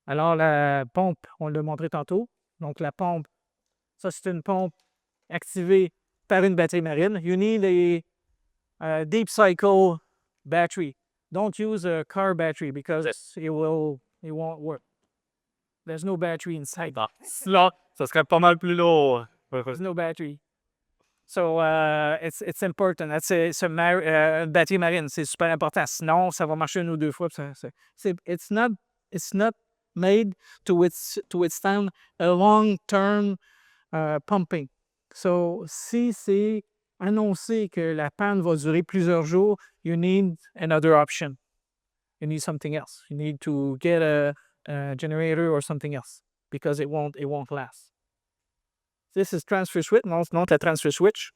Alors, la pompe, on l'a montré tantôt. Donc, la pompe, ça, c'est une pompe activée par une batterie marine. You need a deep cycle battery. Don't use a car battery because it won't work. There's no battery inside. Sinon, ça serait pas mal plus lourd. There's no battery. So, it's important. C'est une batterie marine. C'est super important. Sinon, ça va marcher 1 ou 2 fois. It's not made to withstand a long-term pumping. So, si c'est annoncé que la panne va durer plusieurs jours, you need another option. You need something else. You need to get a generator or something else because it won't last. This is transfer switch. Non, la transfer switch.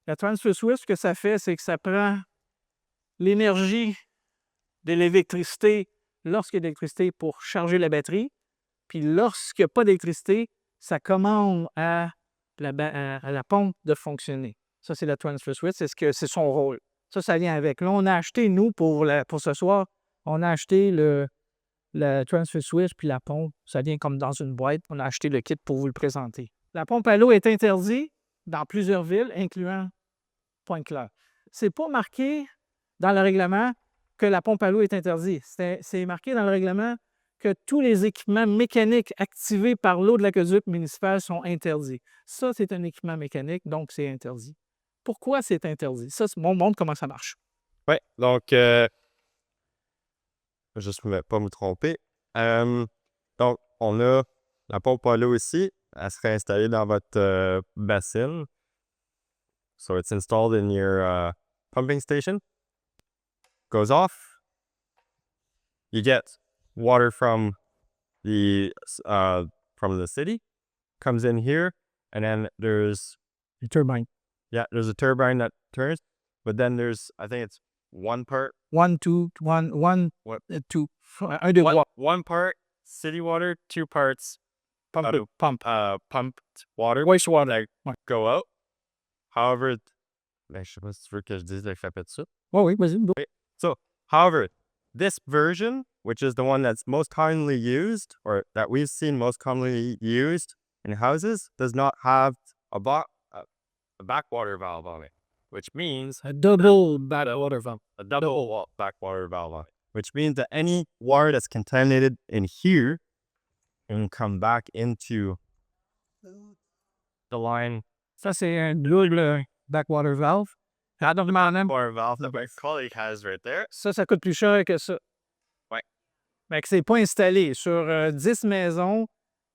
La transfer switch, ce que ça fait, c'est que ça prend l'énergie de l'électricité lorsqu'il y a de l'électricité pour charger la batterie. Puis lorsqu'il n'y a pas d'électricité, ça commande à la pompe de fonctionner. Ça, c'est la transfer switch, c'est son rôle. Ça vient avec. Là, on a acheté, nous, pour ce soir, on a acheté la transfer switch puis la pompe. Ça vient comme dans une boîte. On a acheté le kit pour vous le présenter. La pompe à l'eau est interdite dans plusieurs villes, incluant Pointe-Claire. C'est pas marqué dans le règlement que la pompe à l'eau est interdite. C'est marqué dans le règlement que tous les équipements mécaniques activés par l'eau de l'aqueduc municipal sont interdits. Ça, c'est un équipement mécanique, donc c'est interdit. Pourquoi c'est interdit? Ça, on montre comment ça marche. Ouais, donc, juste ne pas me tromper. Donc, on a la pompe à l'eau ici. Elle serait installée dans votre bassine. So it's installed in your pumping station. Goes off. You get water from the city. Comes in here, and then there's Les turbines. there's a turbine that turns. But then there's, I think it's one part. One, two. Un, deux, trois. One part city water, 2 parts Pump. pumped water Wastewater. that go out. However, je sais pas si tu veux que je dise l'alphabet de ça. Oui, vas-y. However, this version, which is the one that's most commonly used, or that we've seen most commonly used in houses, does not have a backwater valve on it, which means A double backwater valve. a double backwater valve on it, which means that any water that's contaminated in here can come back into the line. Ça, c'est un double backwater valve. Backwater valve that my colleague has right there. Ça coûte plus cher que ça. Ouais. Mais que c'est pas installé. Sur 10 maisons,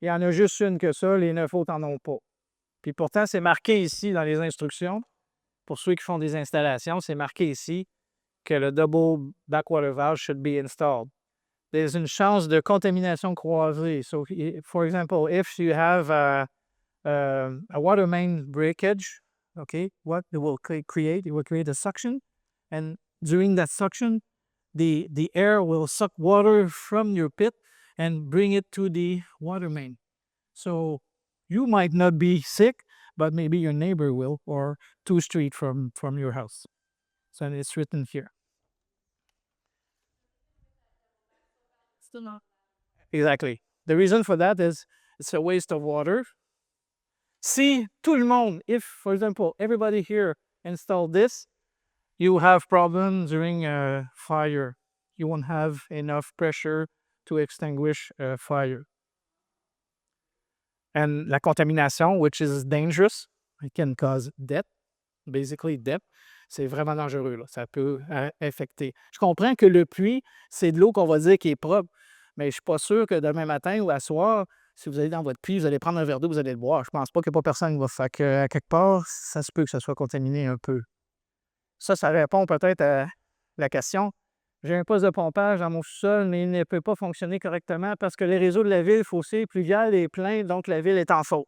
il y en a juste une que ça, les 9 autres n'en ont pas. Puis pourtant, c'est marqué ici dans les instructions. Pour ceux qui font des installations, c'est marqué ici que le double backwater valve should be installed. There's une chance de contamination croisée. So, for example, if you have a water main breakage, okay, what it will create? It will create a suction, and during that suction, the air will suck water from your pit and bring it to the water main. So you might not be sick, but maybe your neighbor will, or 2 streets from your house. So it's written here. Still not. Exactly. The reason for that is it's a waste of water. Si tout le monde, if, for example, everybody here install this, you have problems during a fire. You won't have enough pressure to extinguish a fire. And la contamination, which is dangerous, it can cause death, basically death. C'est vraiment dangereux, là. Ça peut affecter. Je comprends que le puits, c'est de l'eau qu'on va dire qui est propre, mais je ne suis pas sûr que demain matin ou à soir, si vous allez dans votre puits, vous allez prendre un verre d'eau, vous allez le boire. Je pense pas qu'il n'y a pas personne qui va faire que, à quelque part, ça se peut que ça soit contaminé un peu. Ça répond peut-être à la question. J'ai un poste de pompage dans mon sous-sol, mais il ne peut pas fonctionner correctement parce que les réseaux de la ville fossé pluvial est plein, donc la ville est en faute.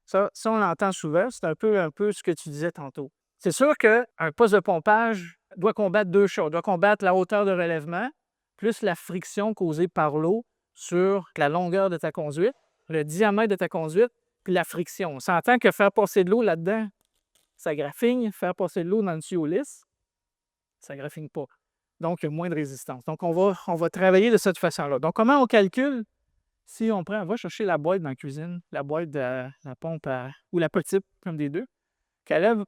Ça on l'entend souvent. C'est un peu ce que tu disais tantôt. C'est sûr qu'un poste de pompage doit combattre 2 choses. Il doit combattre la hauteur de relèvement, plus la friction causée par l'eau sur la longueur de ta conduite, le diamètre de ta conduite, puis la friction. On s'entend que faire passer de l'eau là-dedans, ça graffigne. Faire passer de l'eau dans le tuyau lisse, ça ne graffigne pas. Donc, il y a moins de résistance. Donc, on va travailler de cette façon-là. Donc, comment on calcule? Si on va chercher la boîte dans la cuisine, la boîte de la pompe ou la petite, comme des deux. Caleb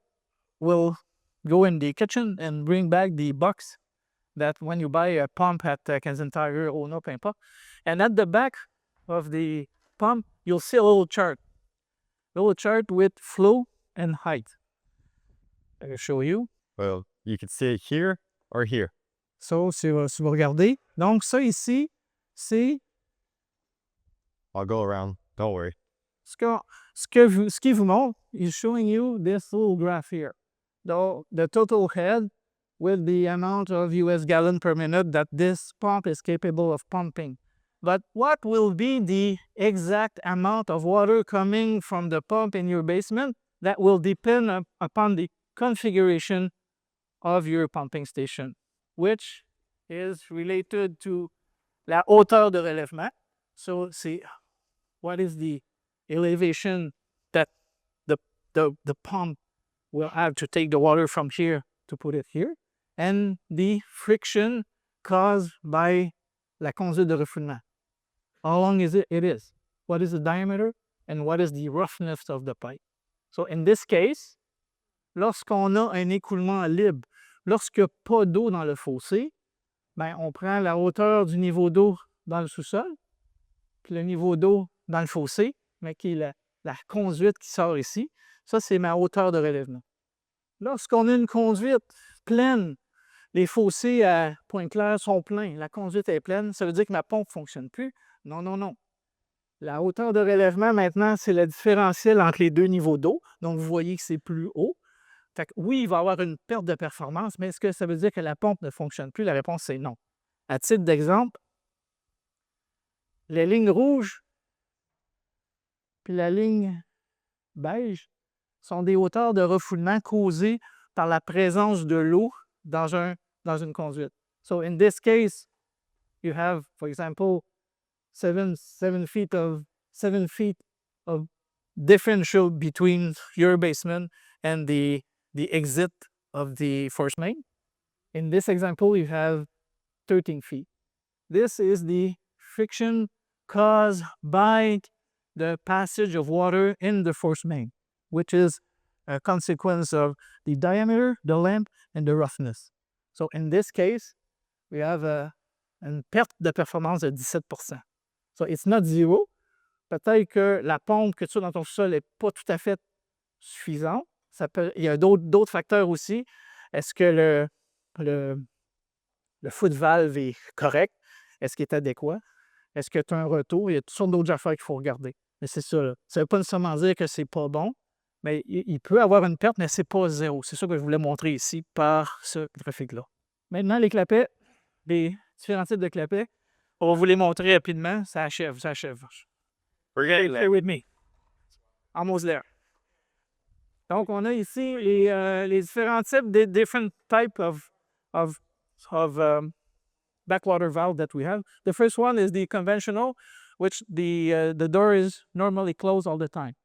will go in the kitchen and bring back the box that when you buy a pump at Canadian Tire or no, peu importe. And at the back of the pump, you'll see a little chart. A little chart with flow and height. I'll show you. Well, you can see it here or here. So, si vous regardez, donc ça ici, c'est I'll go around. Don't worry. ce qui vous montre is showing you this little graph here. The total head with the amount of US gallon per minute that this pump is capable of pumping. But what will be the exact amount of water coming from the pump in your basement? That will depend upon the configuration of your pumping station, which is related to la hauteur de relèvement. So, c'est what is the elevation that the pump will have to take the water from here to put it here, and the friction caused by la conduite de refoulement. How long is it? It is. What is the diameter? And what is the roughness of the pipe? So, in this case, lorsqu'on a un écoulement libre, lorsqu'il n'y a pas d'eau dans le fossé, ben, on prend la hauteur du niveau d'eau dans le sous-sol, puis le niveau d'eau dans le fossé, mais qui est la conduite qui sort ici. Ça, c'est ma hauteur de relèvement. Lorsqu'on a une conduite pleine, les fossés à Pointe-Claire sont pleins, la conduite est pleine, ça veut dire que ma pompe ne fonctionne plus. Non, non, non. La hauteur de relèvement, maintenant, c'est le différentiel entre les deux niveaux d'eau. Donc, vous voyez que c'est plus haut. Fait que oui, il va y avoir une perte de performance, mais est-ce que ça veut dire que la pompe ne fonctionne plus? La réponse, c'est non. À titre d'exemple, les lignes rouges puis la ligne beige sont des hauteurs de refoulement causées par la présence de l'eau dans une conduite. So, in this case, you have, for example, 7 feet of differential between your basement and the exit of the force main. In this example, you have 13 feet. This is the friction caused by the passage of water in the force main, which is a consequence of the diameter, the length, and the roughness. So in this case, we have une perte de performance de 17%. So it's not zero. Peut-être que la pompe que tu as dans ton sol n'est pas tout à fait suffisante. Il y a d'autres facteurs aussi. Est-ce que le foot valve est correct? Est-ce qu'il est adéquat? Est-ce que tu as un retour? Il y a toutes sortes d'autres affaires qu'il faut regarder. Mais c'est ça. Ça ne veut pas nécessairement dire que c'est pas bon, mais il peut avoir une perte, mais ce n'est pas zéro. C'est ça que je voulais montrer ici par ce graphique-là. Maintenant, les clapets, les différents types de clapets, on va vous les montrer rapidement. Ça achève. We're getting Stay there. with me. Almost there. Donc, on a ici les différents types, the different type of backwater valve that we have. The first one is the conventional, which the door is normally closed all the time.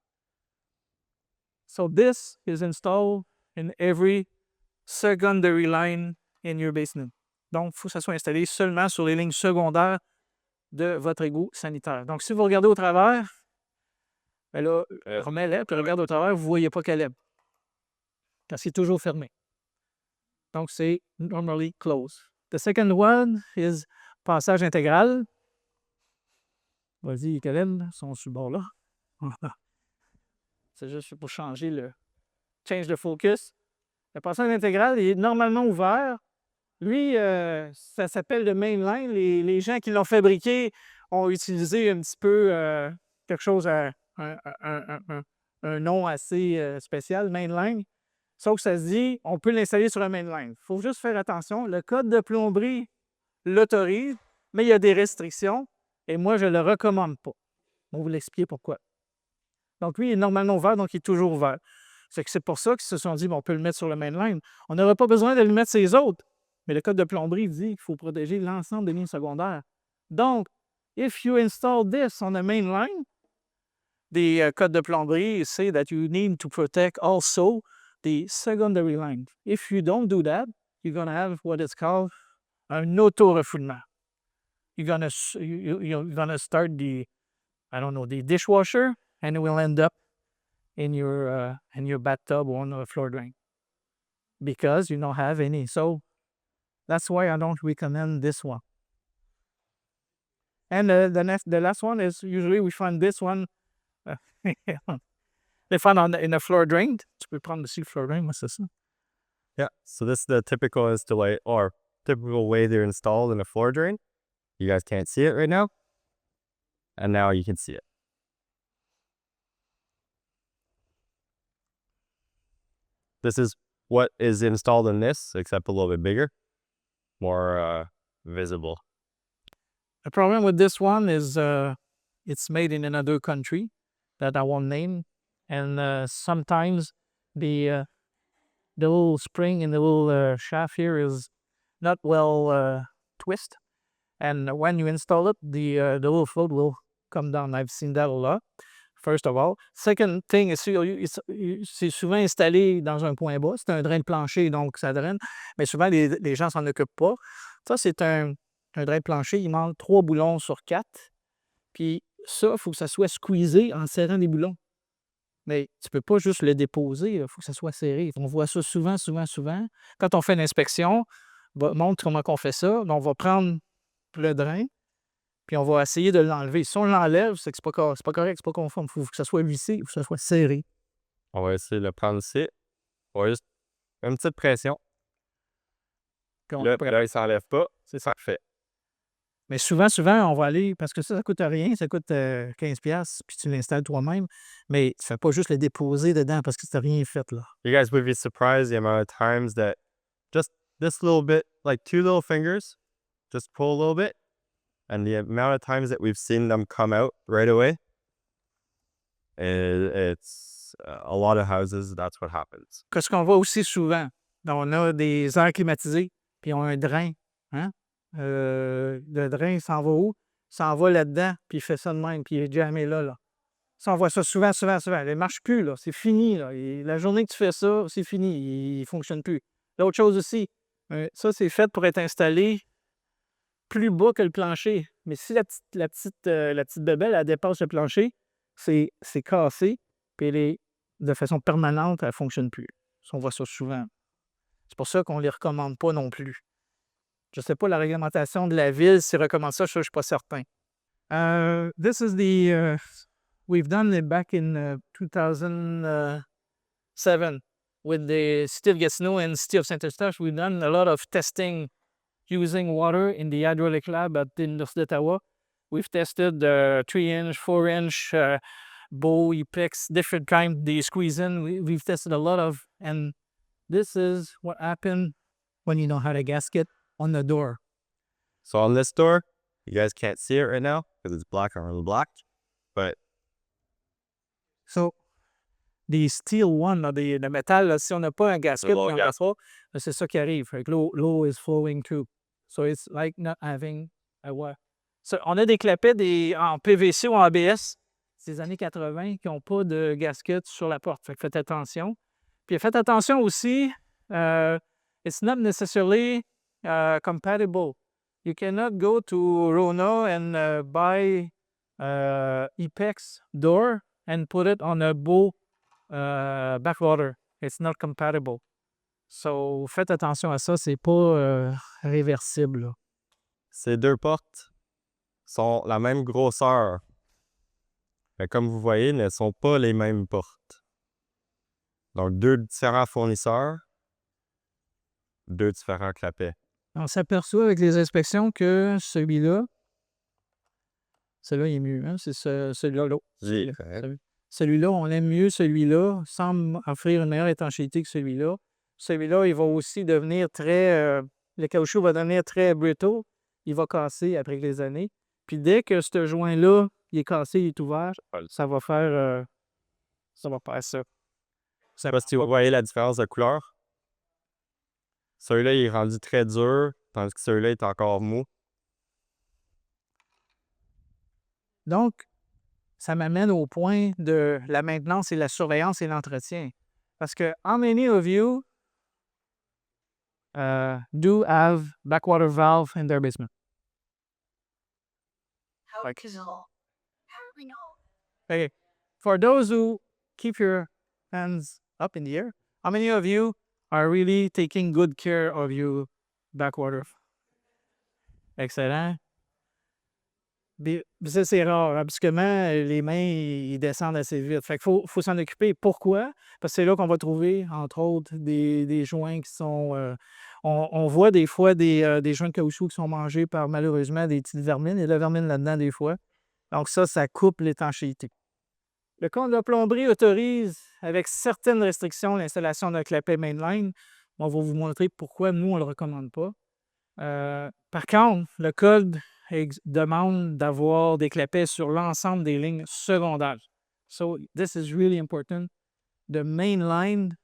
So this is installed in every secondary line in your basement. Donc, il faut que ça soit installé seulement sur les lignes secondaires de votre égout sanitaire. Donc, si vous regardez au travers, ben là, remets-les, puis regarde au travers, vous ne voyez pas qu'elle est. Parce qu'il est toujours fermé. Donc, c'est normally closed. The second one is passage intégral. Vas-y, Caleb, sont sur le bord là. C'est juste pour changer le change the focus. Le passage intégral il est normalement ouvert. Lui, ça s'appelle le mainline. Les gens qui l'ont fabriqué ont utilisé un petit peu quelque chose, un nom assez spécial, mainline. Sauf que ça se dit, on peut l'installer sur un mainline. Il faut juste faire attention. Le code de plomberie l'autorise, mais il y a des restrictions et moi, je ne le recommande pas. On va vous l'expliquer pourquoi. Donc, lui, il est normalement ouvert, donc il est toujours ouvert. C'est pour ça qu'ils se sont dit, bon, on peut le mettre sur le mainline. On n'aurait pas besoin de le mettre sur les autres. Mais le code de plomberie dit qu'il faut protéger l'ensemble des lignes secondaires. Donc, if you install this on the main line, the code de plomberie say that you need to protect also the secondary line. If you don't do that, you're going to have what is called un auto-refoulement. You're going to start the dishwasher, and it will end up in your bathtub or on a floor drain because you don't have any. So that's why I don't recommend this one. And the last one is usually we find this one. They find in a floor drain. Tu peux prendre aussi le floor drain, moi c'est ça. Yeah, so this is the typical way they're installed in a floor drain. You guys can't see it right now. And now you can see it. This is what is installed in this, except a little bit bigger, more visible. The problem with this one is it's made in another country that I won't name. And sometimes the little spring in the little shaft here is not well twisted. And when you install it, the little float will come down. I've seen that a lot, first of all. Second thing, c'est souvent installé dans un point bas. C'est un drain de plancher, donc ça draine. Mais souvent, les gens s'en occupent pas. Ça, c'est un drain de plancher. Il manque 3 boulons sur 4. Puis ça, il faut que ça soit squeezé en serrant les boulons. Mais tu ne peux pas juste le déposer, il faut que ça soit serré. On voit ça souvent. Quand on fait une inspection, montre comment on fait ça. On va prendre le drain, puis on va essayer de l'enlever. Si on l'enlève, c'est que c'est pas correct, c'est pas conforme. Il faut que ça soit vissé, il faut que ça soit serré. On va essayer de le prendre ici. On va juste une petite pression. Là, il ne s'enlève pas. C'est parfait. Mais souvent, on va aller, parce que ça ne coûte rien, ça coûte 15$, puis tu l'installes toi-même, mais tu ne fais pas juste le déposer dedans parce que tu n'as rien fait, là. You guys would be surprised the amount of times that just this little bit, like 2 little fingers, just pull a little bit, and the amount of times that we've seen them come out right away, it's a lot of houses, that's what happens. Qu'est-ce qu'on voit aussi souvent? On a des airs climatisés, puis on a un drain, hein? Le drain, il s'en va où? Il s'en va là-dedans, puis il fait ça de même, puis il est jamais là. Ça, on voit ça souvent. Il ne marche plus, là. C'est fini, là. Et la journée que tu fais ça, c'est fini. Il ne fonctionne plus. L'autre chose aussi, ça, c'est fait pour être installé plus bas que le plancher. Mais si la petite bébelle, elle dépasse le plancher, c'est cassé, puis elle est de façon permanente, elle ne fonctionne plus. Ça, on voit ça souvent. C'est pour ça qu'on ne les recommande pas non plus. Je ne sais pas, la réglementation de la ville, s'ils recommande ça, je ne suis pas certain. This is the... we've done it back in 2007 with the City of Gatineau and City of Saint-Eustache. We've done a lot of testing using water in the hydraulic lab at the Université d'Ottawa. We've tested 3-inch, 4-inch, bow, Epex, different kind they squeeze in. We've tested a lot of, and this is what happened when you know how to gasket on the door. So on this door, you guys can't see it right now because it's black on black, but so the steel one, là, le métal, là, si on n'a pas un gasket, bon, c'est ça qui arrive. L'eau is flowing through. So it's like not having a wire. So, on a des clapets en PVC ou en ABS des années 80 qui n'ont pas de gasket sur la porte. Fait que faites attention. Puis faites attention aussi, it's not necessarily compatible. You cannot go to Rona and buy Epex door and put it on a bow backwater. It's not compatible. So, faites attention à ça, c'est pas réversible, là. Ces deux portes sont la même grosseur. Mais comme vous voyez, ne sont pas les mêmes portes. Donc, 2 différents fournisseurs, 2 différents clapets. On s'aperçoit avec les inspections que celui-là il est mieux, hein? C'est celui-là. Celui-là, on aime mieux celui-là, semble offrir une meilleure étanchéité que celui-là. Celui-là, il va aussi devenir très... le caoutchouc va devenir très brittle. Il va casser après les années. Puis dès que ce joint-là, il est cassé, il est ouvert, ça va faire ça. Je sais pas si vous voyez la différence de couleur. Celui-là, il est rendu très dur, tandis que celui-là est encore mou. Donc, ça m'amène au point de la maintenance et la surveillance et l'entretien. Parce que how many of you do have backwater valve in their basement? How do we know? Okay. For those who keep your hands up in the air, how many of you are really taking good care of your backwater? Excellent. Ça, c'est rare. Habituellement, les mains, ils descendent assez vite. Fait qu'il faut s'en occuper. Pourquoi? Parce que c'est là qu'on va trouver, entre autres, des joints qui sont... on voit des fois des joints de caoutchouc qui sont mangés par, malheureusement, des petites vermines. Il y a de la vermine là-dedans, des fois. Donc ça coupe l'étanchéité. Le Code de la plomberie autorise, avec certaines restrictions, l'installation d'un clapet mainline. On va vous montrer pourquoi nous, on ne le recommande pas. Par contre, le Code demande d'avoir des clapets sur l'ensemble des lignes secondaires. So, this is really important. The main line,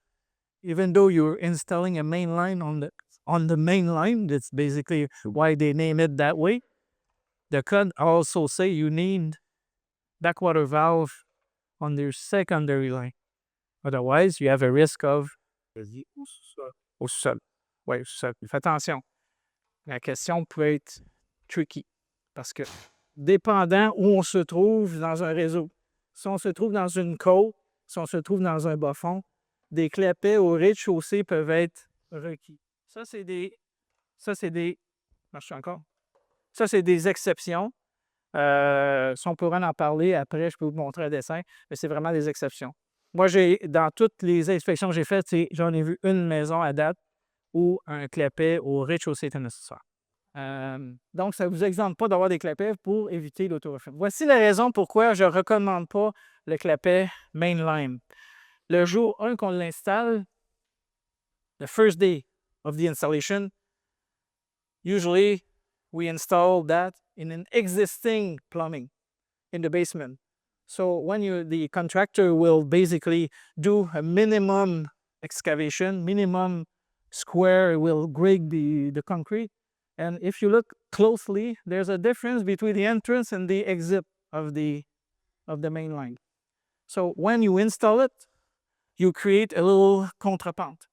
even though you're installing a main line on the main line, that's basically why they name it that way. the code also say you need backwater valve on your secondary line. Otherwise, you have a risk of... Vas-y, au sous-sol. Oui, au sous-sol. Fais attention. La question peut être tricky parce que dépendant où on se trouve dans un réseau, si on se trouve dans une côte, si on se trouve dans un bas-fond, des clapets au rez-de-chaussée peuvent être requis. Ça, c'est des... Marche encore? Ça, c'est des exceptions. Si on pourrait en parler après, je peux vous montrer un dessin, mais c'est vraiment des exceptions. Moi, dans toutes les inspections que j'ai faites, j'en ai vu une maison à date où un clapet au rez-de-chaussée était nécessaire. Donc, ça ne vous exempte pas d'avoir des clapets pour éviter l'autorefilm. Voici la raison pourquoi je ne recommande pas le clapet mainline. Le jour 1 qu'on l'installe, the first day of the installation, usually we install that in an existing plumbing in the basement. So when the contractor will basically do a minimum excavation, minimum square, will grade the concrete. And if you look closely, there's a difference between the entrance and the exit of the main line. So when you install it, you create a little contrapente.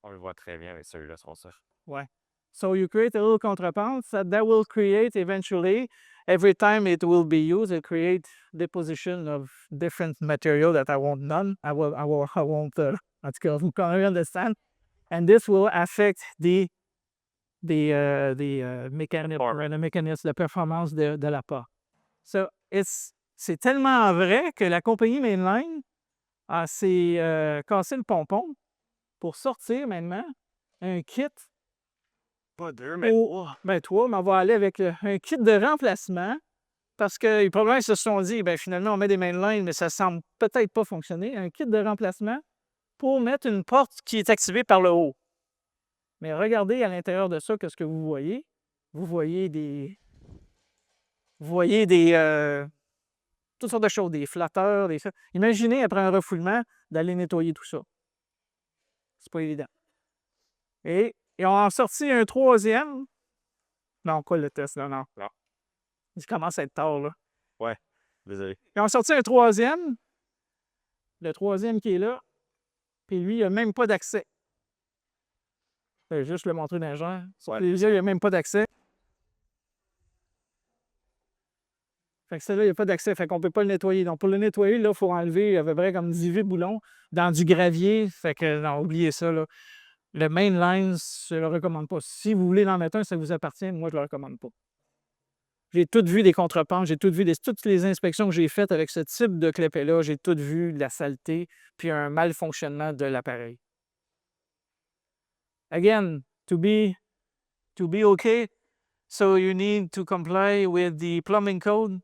On le voit très bien avec celui-là, son ça. Ouais. So you create a little contrapente that will create eventually, every time it will be used, it create deposition of different material that I won't none. I won't, en tout cas, vous can understand. And this will affect the mécanisme de performance de la porte. So c'est tellement vrai que la compagnie Mainline s'est cassé le pompon pour sortir maintenant un kit. Pas deux, mais trois. Ben, trois, mais on va aller avec un kit de remplacement parce que probablement ils se sont dit, ben finalement, on met des mainlines, mais ça semble peut-être pas fonctionner. Un kit de remplacement pour mettre une porte qui est activée par le haut. Mais regardez à l'intérieur de ça, qu'est-ce que vous voyez? Vous voyez toutes sortes de choses, des flotteurs, Imaginez, après un refoulement, d'aller nettoyer tout ça. C'est pas évident. Et ils ont en sorti un troisième. Non, pas le test, non. Il commence à être tard, là. Ouais, désolé. Ils ont sorti un troisième. Le troisième qui est là. Puis lui, il n'a même pas d'accès. Je vais juste le montrer dans les gens. Ouais. Il n'y a même pas d'accès. Fait que celui-là, il n'y a pas d'accès. Fait qu'on ne peut pas le nettoyer. Donc, pour le nettoyer, là, il faut enlever à peu près comme 18 boulons dans du gravier. Fait que, non, oubliez ça, là. Le mainline, je ne le recommande pas. Si vous voulez en mettre un, ça vous appartient. Moi, je ne le recommande pas. J'ai tout vu des contrepentes, j'ai tout vu toutes les inspections que j'ai faites avec ce type de clépet-là, j'ai tout vu de la saleté, puis un malfonctionnement de l'appareil. Again, to be okay, so you need to comply with the plumbing code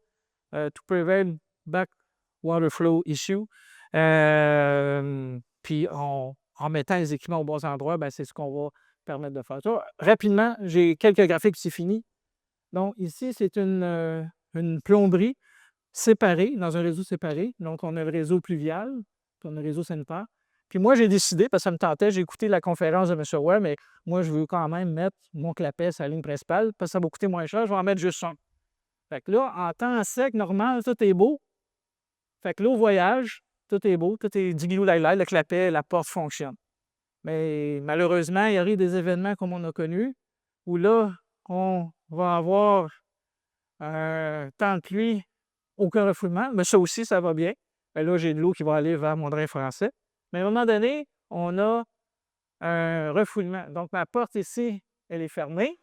to prevent back water flow issue. Puis en mettant les équipements aux bons endroits, ben, c'est ce qu'on va permettre de faire. Ça, rapidement, j'ai quelques graphiques, puis c'est fini. Donc, ici, c'est une plomberie séparée, dans un réseau séparé. Donc, on a le réseau pluvial, puis on a le réseau sanitaire. Puis moi, j'ai décidé, parce que ça me tentait, j'ai écouté la conférence de M. Ware, mais moi, je veux quand même mettre mon clapet sur la ligne principale, parce que ça va coûter moins cher, je vais en mettre juste un. Fait que là, en temps sec, normal, tout est beau. Fait que là, au voyage, tout est beau, tout est digilou-lai-lai, le clapet, la porte fonctionne. Mais malheureusement, il y arrive des événements comme on a connu, où là, on va avoir un temps de pluie, aucun refoulement, mais ça aussi, ça va bien. Et là, j'ai de l'eau qui va aller vers mon drain français. Mais à un moment donné, on a un refoulement. Donc, ma porte ici, elle est fermée,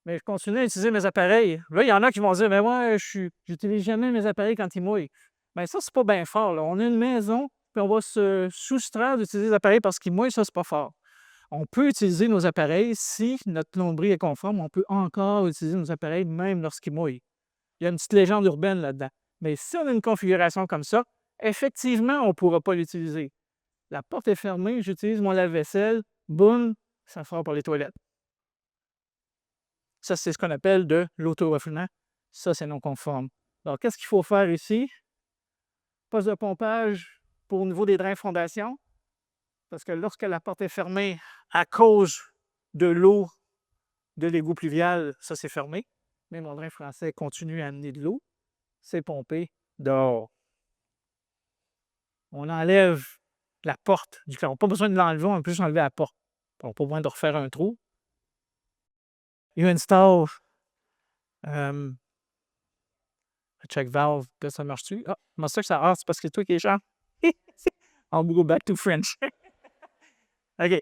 mais je continue à utiliser mes appareils. Là, il y en a qui vont dire, mais moi, je n'utilise jamais mes appareils quand ils mouillent. Bien, ça, c'est pas bien fort, là. On a une maison, puis on va se soustraire d'utiliser les appareils parce qu'ils mouillent, ça, c'est pas fort. On peut utiliser nos appareils si notre plomberie est conforme. On peut encore utiliser nos appareils même lorsqu'ils mouillent. Il y a une petite légende urbaine là-dedans. Mais si on a une configuration comme ça, effectivement, on ne pourra pas l'utiliser. La porte est fermée, j'utilise mon lave-vaisselle, boum, ça sort pour les toilettes. Ça, c'est ce qu'on appelle de l'auto-refoulement. Ça, c'est non conforme. Alors, qu'est-ce qu'il faut faire ici? Poste de pompage au niveau des drains fondation. Parce que lorsque la porte est fermée, à cause de l'eau de l'égout pluvial, ça c'est fermé. mais mon drain français continue à amener de l'eau. C'est pompé dehors. On enlève la porte du clapet. On n'a pas besoin de l'enlever, on peut juste enlever la porte. On n'a pas besoin de refaire un trou. You install a check valve. Là, ça marche-tu? Ah, comment ça que ça... Ah, c'est parce que c'est toi qui es cher. I'll go back to French. OK.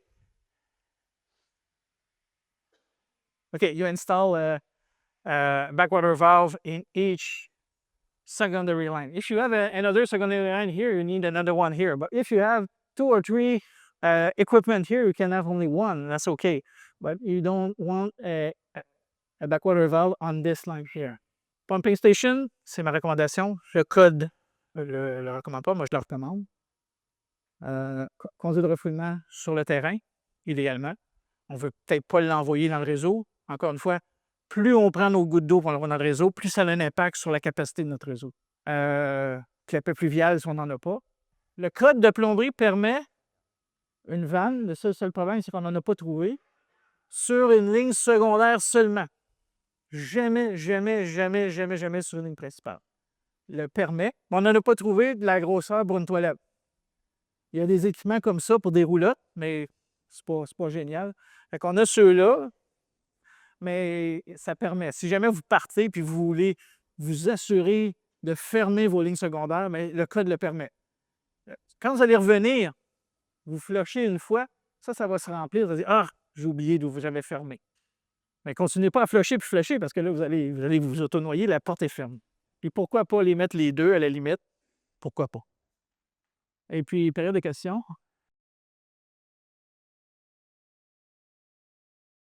Okay, you install a backwater valve in each secondary line. If you have another secondary line here, you need another one here. But if you have 2 or 3 equipment here, you can have only one. That's okay. But you don't want a backwater valve on this line here. Pumping station, c'est ma recommandation. Le code le recommande pas, moi je le recommande. Conduit de refoulement sur le terrain, idéalement. On ne veut peut-être pas l'envoyer dans le réseau. Encore une fois, plus on prend nos gouttes d'eau pour l'envoyer dans le réseau, plus ça a un impact sur la capacité de notre réseau. Clapet pluvial, si on n'en a pas. Le code de plomberie permet une vanne. Le seul problème, c'est qu'on n'en a pas trouvé. Sur une ligne secondaire seulement. Jamais sur une ligne principale. Le permet. Mais on n'en a pas trouvé de la grosseur pour une toilette. Il y a des équipements comme ça pour des roulottes, mais c'est pas génial. Fait qu'on a ceux-là, mais ça permet. Si jamais vous partez et vous voulez vous assurer de fermer vos lignes secondaires, mais le code le permet. Quand vous allez revenir, vous flushez une fois, ça va se remplir. Vous allez dire, ah, j'ai oublié d'où j'avais fermé. Mais continuez pas à flusher puis flusher parce que là, vous allez vous auto-noyer, la porte est ferme. Et pourquoi pas les mettre les deux à la limite? Pourquoi pas? Et puis, période de questions.